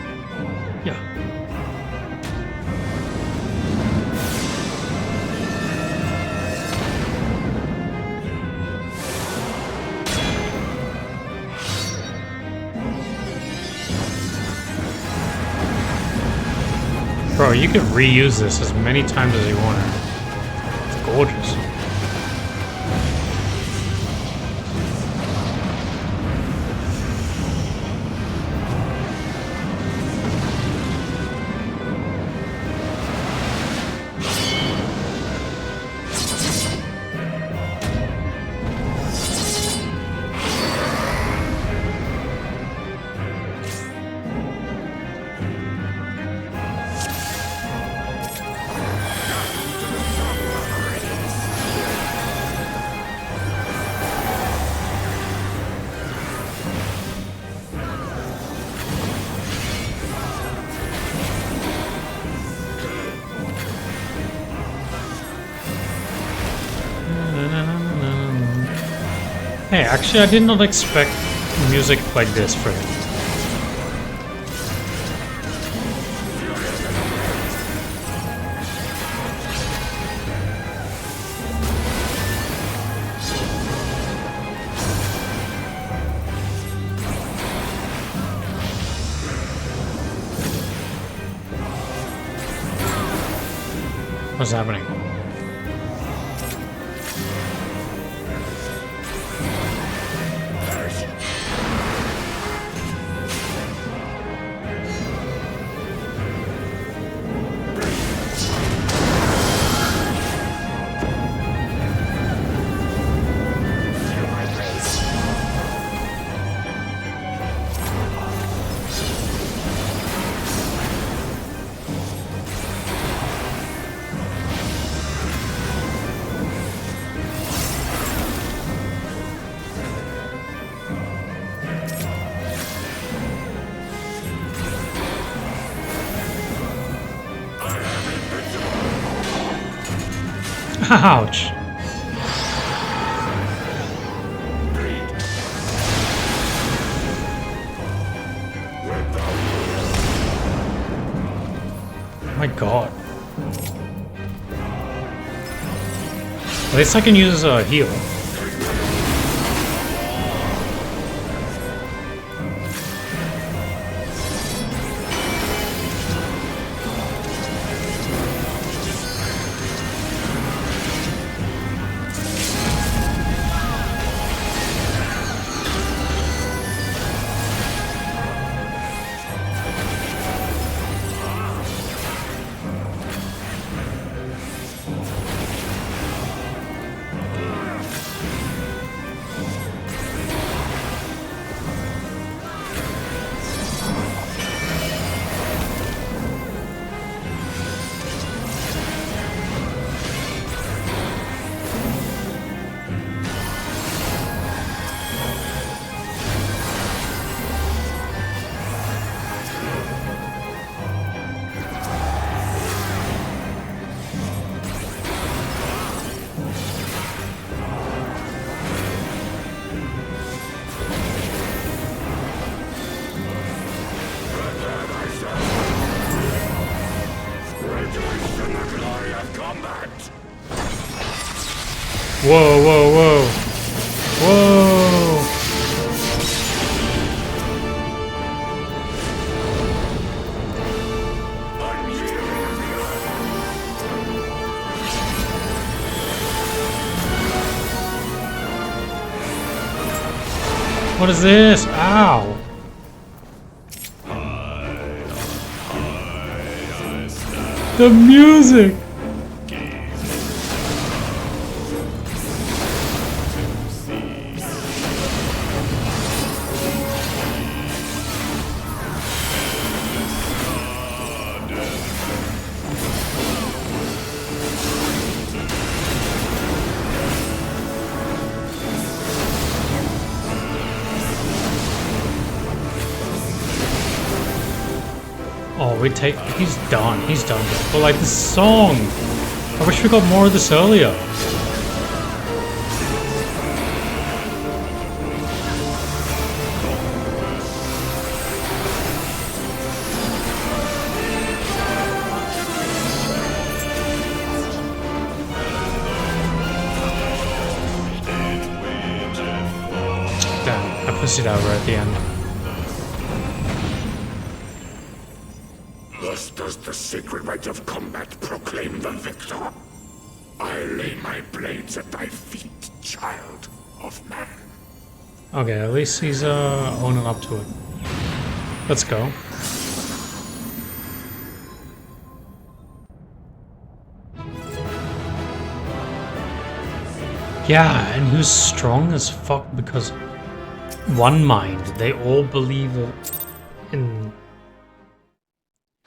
Yeah. Bro, you can reuse this as many times as you want. It's gorgeous. Hey, actually I did not expect music like this for him. What's happening? Ouch. Oh my god. At least I can use a heal. combat! Whoa, whoa, whoa. Whoa! What is this? Ow! The music! Oh, he's done. He's done. But like this song, I wish we got more of this earlier. Damn, I pushed it over at the end. Thus does the sacred rite of combat proclaim the victor. I lay my blades at thy feet, child of man. Okay, at least he's owning up to it. Let's go. Yeah, and who's strong as fuck because one mind, they all believe in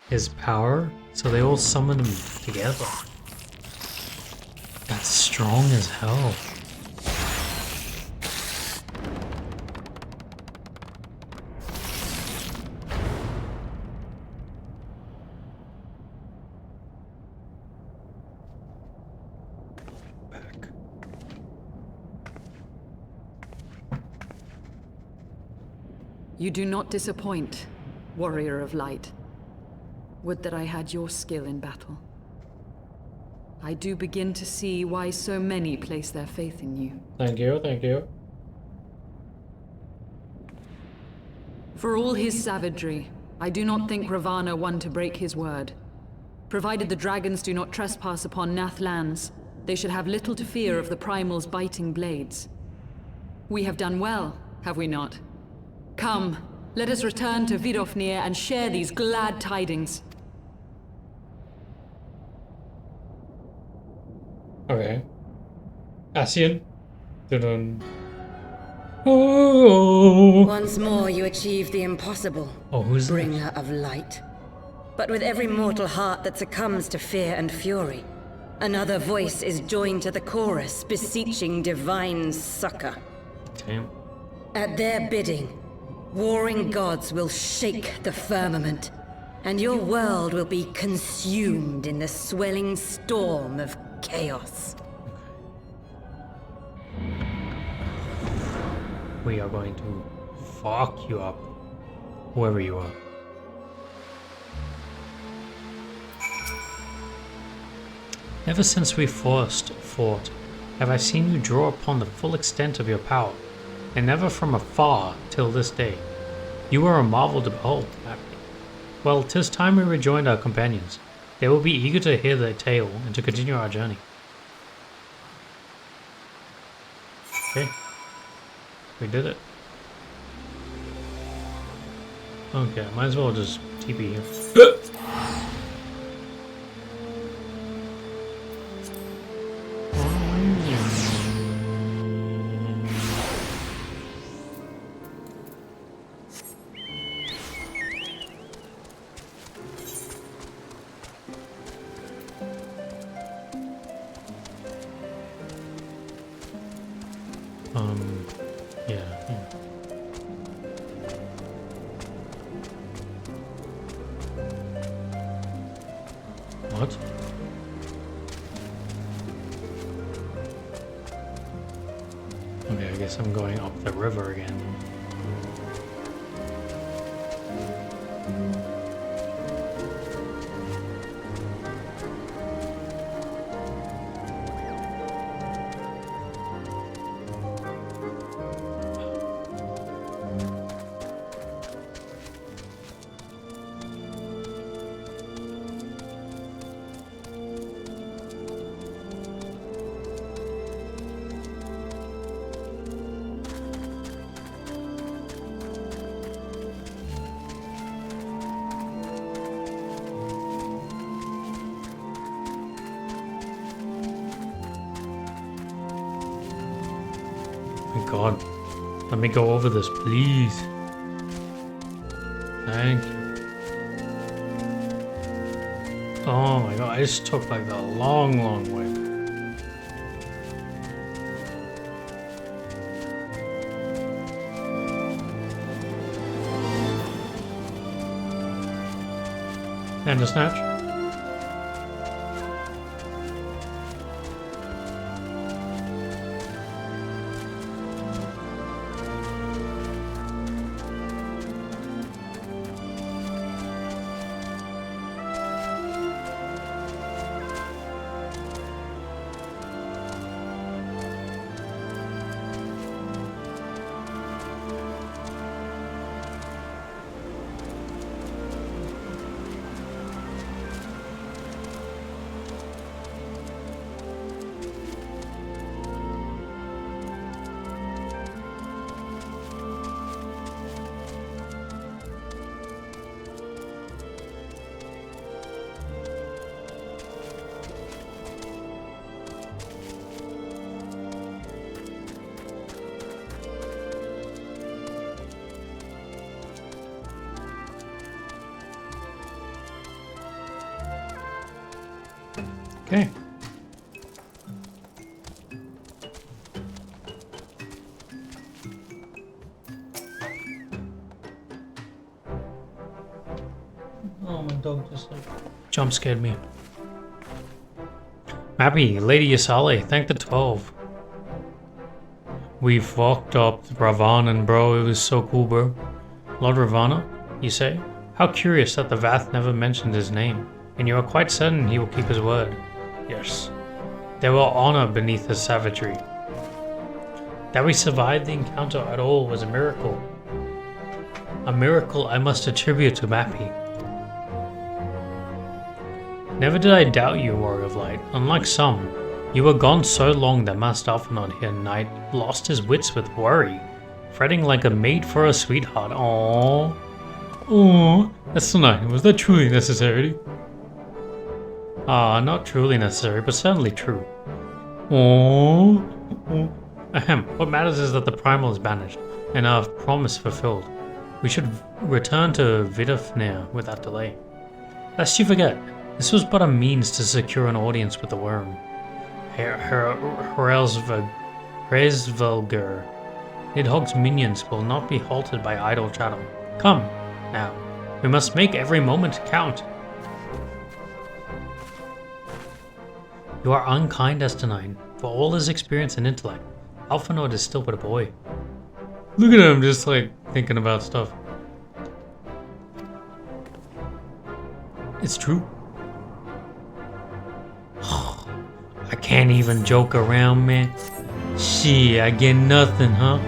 his power, so they all summon him together. That's strong as hell. Back. You do not disappoint, warrior of light. Would that I had your skill in battle. I do begin to see why so many place their faith in you. Thank you, thank you. For all his savagery, I do not think Ravana one to break his word. Provided the dragons do not trespass upon Nath lands, they should have little to fear of the Primal's biting blades. We have done well, have we not? Come, let us return to Vidofnir and share these glad tidings. Okay. Ascian. Dun-dun. Oh. Once more you achieve the impossible, Oh, who's that? bringer of light. But with every mortal heart that succumbs to fear and fury, another voice is joined to the chorus, beseeching divine succor. Damn. At their bidding, warring gods will shake the firmament, and your world will be consumed in the swelling storm of chaos. We are going to fuck you up, whoever you are. Ever since we first fought, have I seen you draw upon the full extent of your power, and never from afar till this day. You are a marvel to behold, happy. Well, 'tis time we rejoined our companions. They will be eager to hear their tale and to continue our journey. Okay. We did it. Okay, might as well just TP here. Yeah. What? Okay, I guess I'm going up the river again. my god. Let me go over this, please. Thank you. Oh my god, I just took like a long, long way. And a snatch. Okay. Oh, my dog just like jump scared me. Mappy, Lady Yasale, thank the 12. We fucked up Dravanian, bro. It was so cool, bro. Lord Ravana, you say? How curious that the Vath never mentioned his name. And you are quite certain he will keep his word. Yes. There were honor beneath his savagery. That we survived the encounter at all was a miracle. A miracle I must attribute to Mappy. Never did I doubt you, Warrior of Light. Unlike some, you were gone so long that Master Alphanod here tonight lost his wits with worry, fretting like a maid for a sweetheart. Aww. Aww. That's so nice. Was that truly necessary? Ah, not truly necessary, but certainly true. Aww. Ahem. What matters is that the primal is banished, and our promise fulfilled. We should return to Vidofnir without delay. Lest you forget, this was but a means to secure an audience with the worm. Hraesvelgr. Nidhogg's minions will not be halted by idle chattel. Come, now. We must make every moment count. You are unkind, Estenine. For all his experience and intellect, Alphanod is still but a boy. Look at him just like thinking about stuff. It's true. I can't even joke around, man. Shit, I get nothing, huh?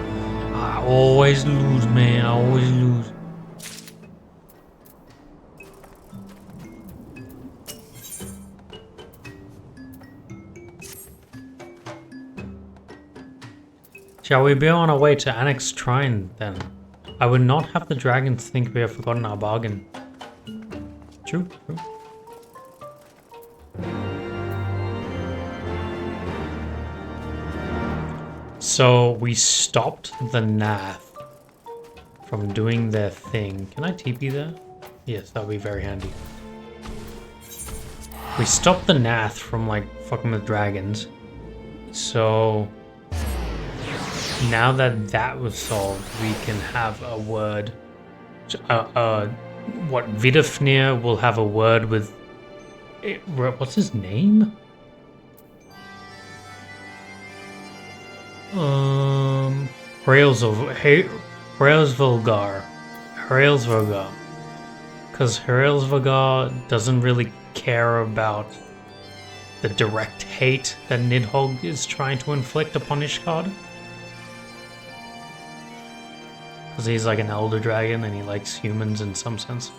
I always lose, man. I always lose. Shall we be on our way to Annex Shrine, then? I would not have the dragons think we have forgotten our bargain. True, true. So, we stopped the Gnat from doing their thing. Can I TP there? Yes, that would be very handy. We stopped the Gnat from, like, fucking with dragons. So... now that that was solved, we can have a word. What, Vidofnir will have a word with... what's his name? Hraesvelgr. Because Hraesvelgr doesn't really care about the direct hate that Nidhogg is trying to inflict upon Ishgard. Because he's like an elder dragon and he likes humans in some sense.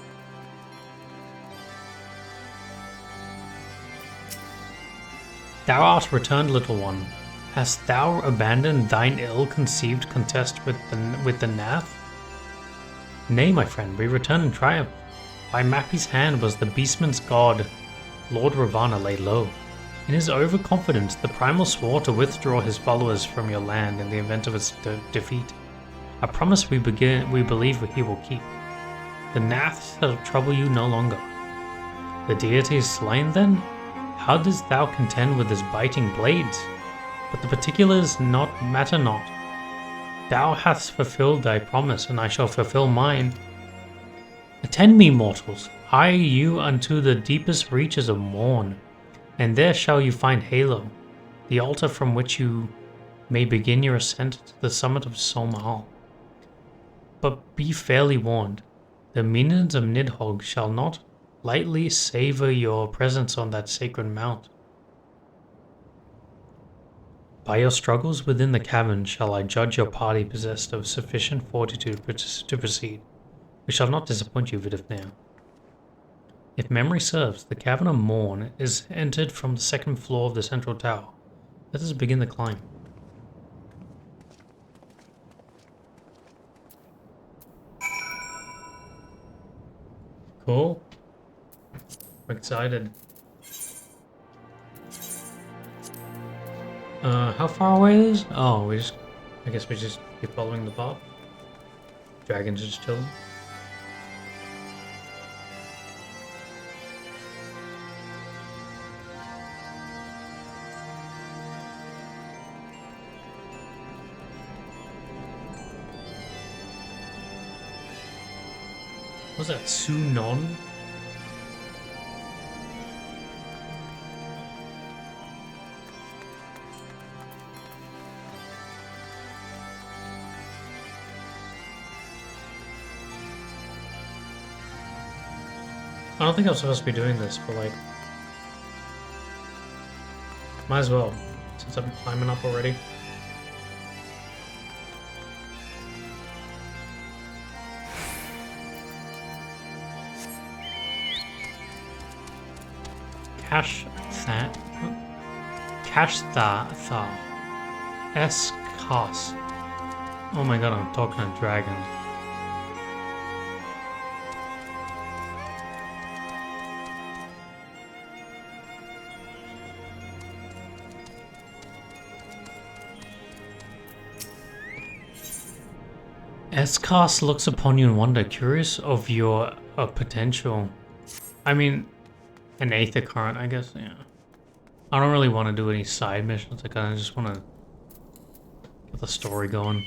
Thou art returned, little one. Hast thou abandoned thine ill-conceived contest with the Gnat? Nay, my friend, we return in triumph. By Mappy's hand was the beastman's god, Lord Ravana laid low. In his overconfidence, the Primal swore to withdraw his followers from your land in the event of its defeat. A promise we believe he will keep. The Gnaths shall trouble you no longer. The deity is slain then? How didst thou contend with his biting blades? But the particulars matter not. Thou hast fulfilled thy promise, and I shall fulfill mine. Attend me, mortals. Hie you unto the deepest reaches of Morn, and there shall you find Halo, the altar from which you may begin your ascent to the summit of Solmahal. But be fairly warned, the minions of Nidhogg shall not lightly savor your presence on that sacred mount. By your struggles within the cavern shall I judge your party possessed of sufficient fortitude to proceed. We shall not disappoint you, Vidifnir. If memory serves, the Cavern of Morn is entered from the second floor of the central tower. Let us begin the climb. Cool. I'm excited. How far away is this? Oh, I guess we just keep following the path. Dragons are just chilling. What's that? Sunon? I don't think I'm supposed to be doing this, but like, might as well, since I'm climbing up already. Kashtha. S-Kas. Oh my god, I'm talking to dragons. Escast looks upon you in wonder, curious of your potential. I mean, an Aether Current, I guess, yeah. I don't really want to do any side missions, I kind of just want to get the story going.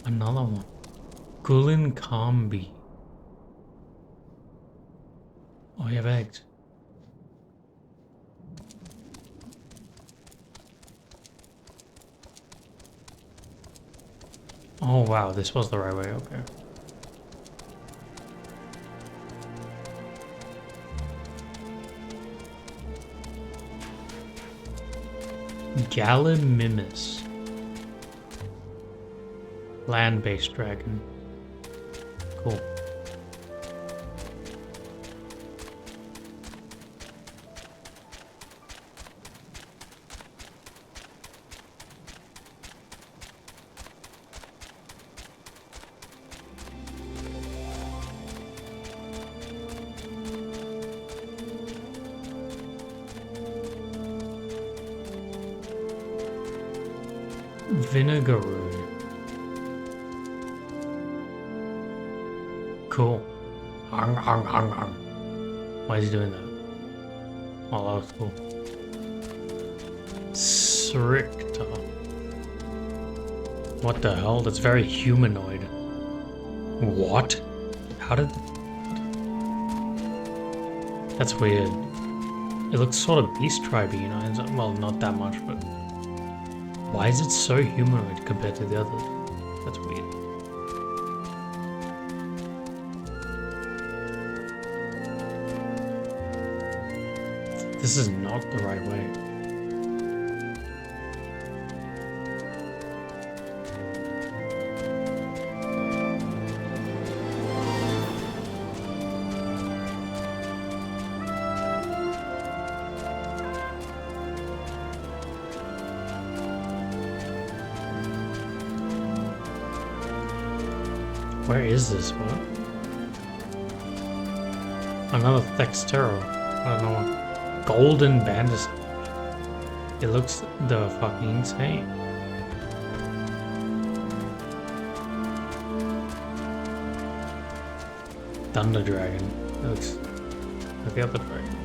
Another one. Gulin Kambi. Oh, you have eggs. Oh wow, this was the right way, okay. Gallimimus. Land-based dragon. Cool. Vinegaroon. Cool. Arng, arng, arng, arng. Why is he doing that? Oh, that was cool. Sricta. What the hell? That's very humanoid. What? How did... That's weird. It looks sort of beast tribey, you know? Well, not that much, but... Why is it so humanoid compared to the others? That's weird. This is not the right way. Where is this? What? Another Thextero. I don't know what. Golden Bandage. It looks the fucking insane. Thunder Dragon. It looks like the other dragons.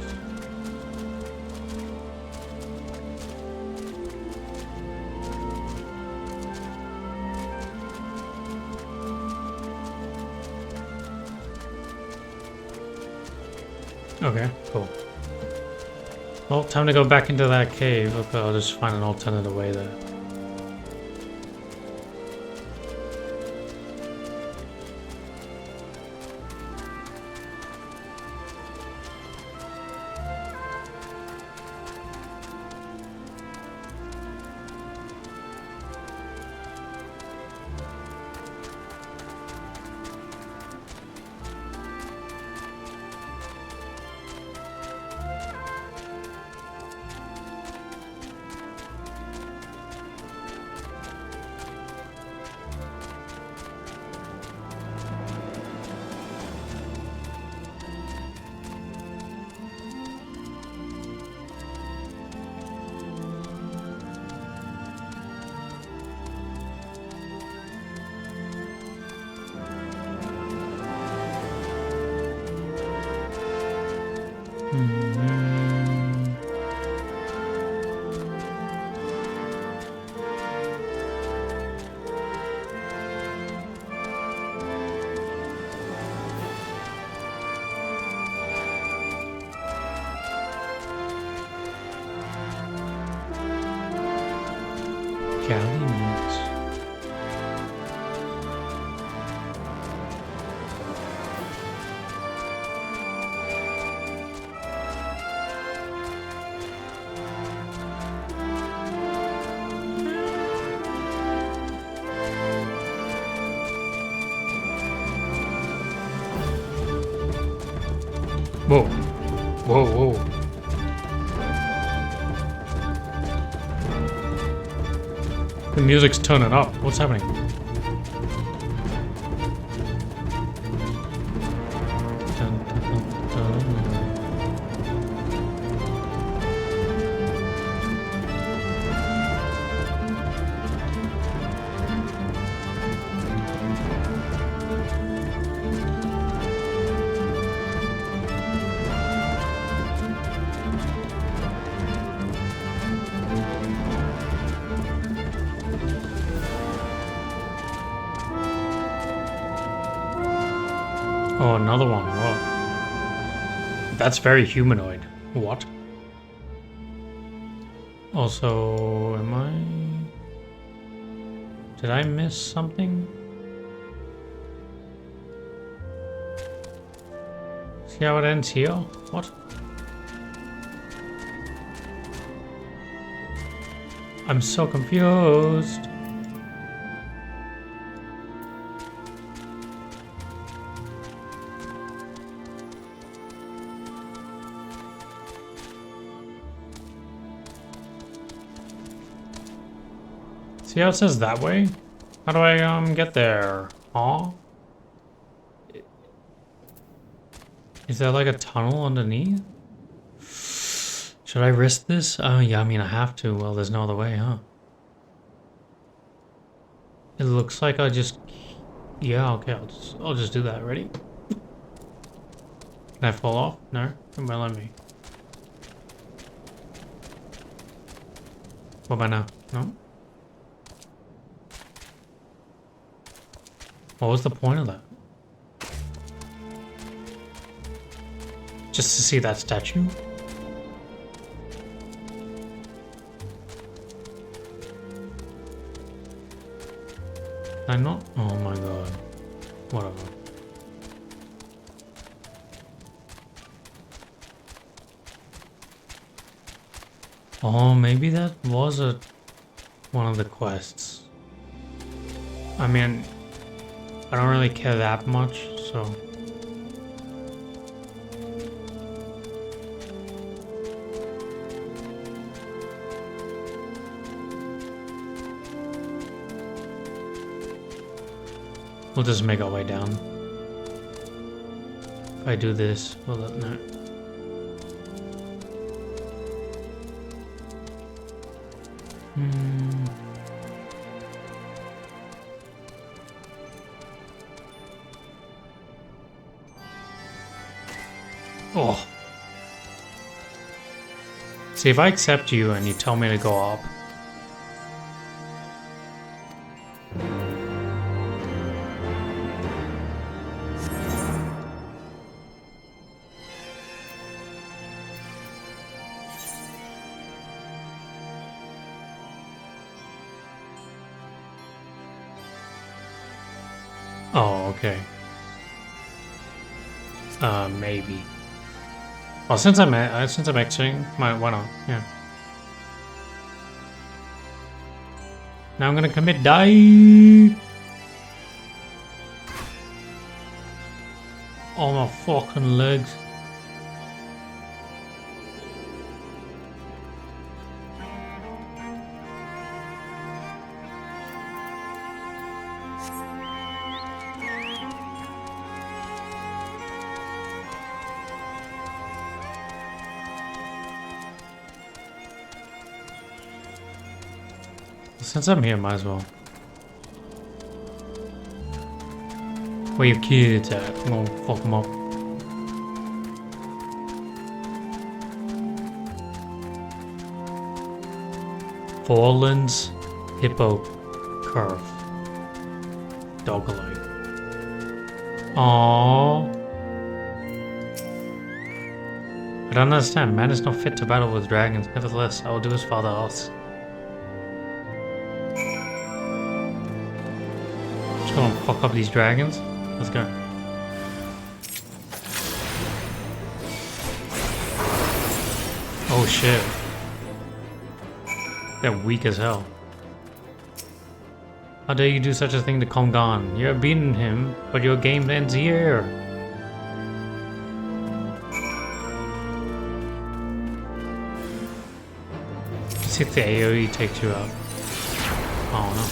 Okay, cool. Well, time to go back into that cave. Okay, I'll just find an alternative way there. Galleons. Whoa. Whoa, whoa. The music's turning up. What's happening? Dun, dun, dun, dun. Oh, another one. Whoa. That's very humanoid. What? Also, am I... Did I miss something? See how it ends here? What? I'm so confused. See how it says that way? How do I get there? Huh? Is there like a tunnel underneath? Should I risk this? Oh yeah, I mean I have to. Well, there's no other way, huh? It looks like I just... Yeah, okay, I'll just do that. Ready? Can I fall off? No? Come on, let me. What about now? No? What was the point of that? Just to see that statue? I'm not? Oh my god. Whatever. Oh, maybe that was one of the quests. I mean, I don't really care that much, so... We'll just make our way down. If I do this, will it no? Oh. See, if I accept you and you tell me to go up. Oh, okay. Maybe. Well, since I'm exiting, why not? Yeah. Now I'm gonna commit die. All my fucking legs. Since I'm here, might as well. Where your kids at? I'm gonna fuck them up. Fallen's Hippo Curve. Dog-alike. Aww. I don't understand. Man is not fit to battle with dragons. Nevertheless, I will do as father asks. Gonna fuck up these dragons. Let's go. Oh shit. They're weak as hell. How dare you do such a thing to Kongan? You have beaten him, but your game ends here. Let's see if the AoE takes you out. Oh no.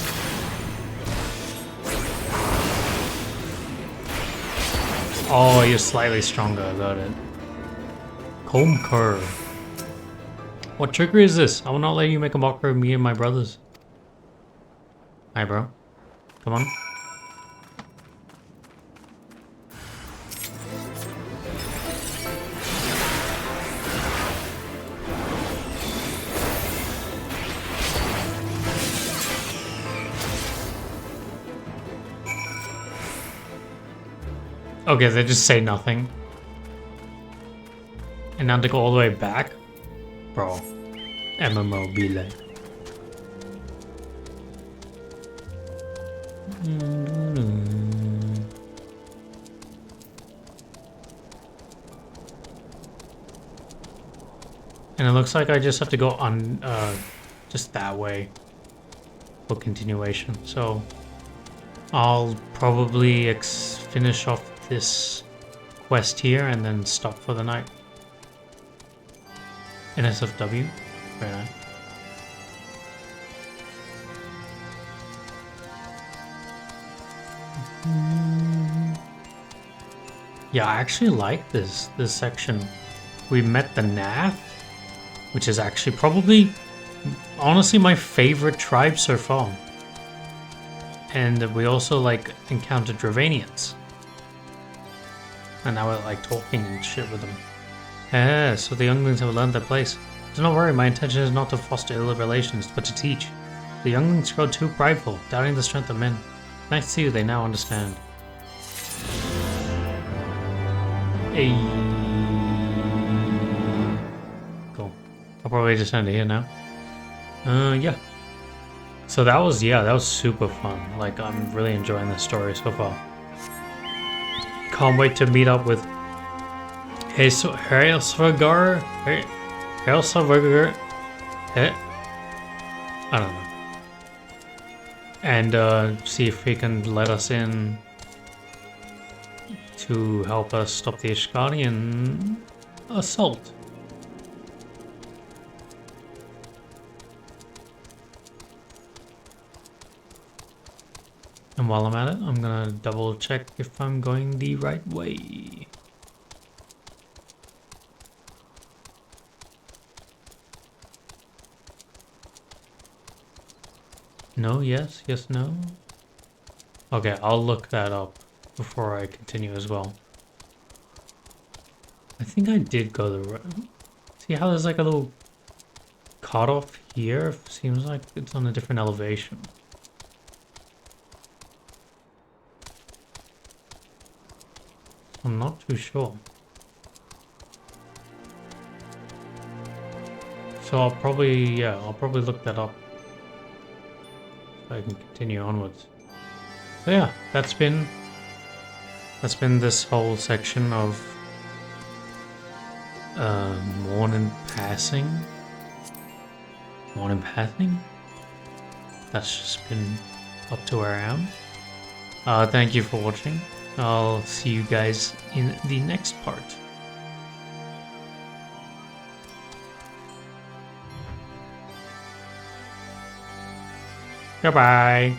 Oh, you're slightly stronger, got it. Comb curve. What trigger is this? I will not let you make a mockery of me and my brothers. Hi, bro. Come on. Okay, they just say nothing. And now to go all the way back? Bro. MMO be like. And it looks like I just have to go on, just that way for continuation. So I'll probably finish off this quest here and then stop for the night. NSFW, very nice. Yeah, I actually like this section. We met the Gnat, which is actually probably, honestly, my favorite tribe so far. And we also like encountered Dravanians. And now we're like talking and shit with them. Yeah, so the younglings have learned their place. Do not worry, my intention is not to foster ill relations, but to teach. The younglings grow too prideful, doubting the strength of men. Nice to see you, they now understand. Hey. Cool. I'll probably just end it here now. Yeah. So that was super fun. Like, I'm really enjoying this story so far. Can't wait to meet up with Heavensward. I don't know. And see if he can let us in to help us stop the Ishgardian assault. And And while I'm at it, I'm gonna double check if I'm going the right way. No, yes, yes, no. Okay, I'll look that up before I continue as well. I think I did go the right. See how there's like a little cutoff here? Seems like it's on a different elevation. I'm not too sure. So I'll probably look that up so I can continue onwards. So yeah, that's been this whole section of Morning Passing. Morning Pathing? That's just been up to where I am. Thank you for watching. I'll see you guys in the next part. Goodbye.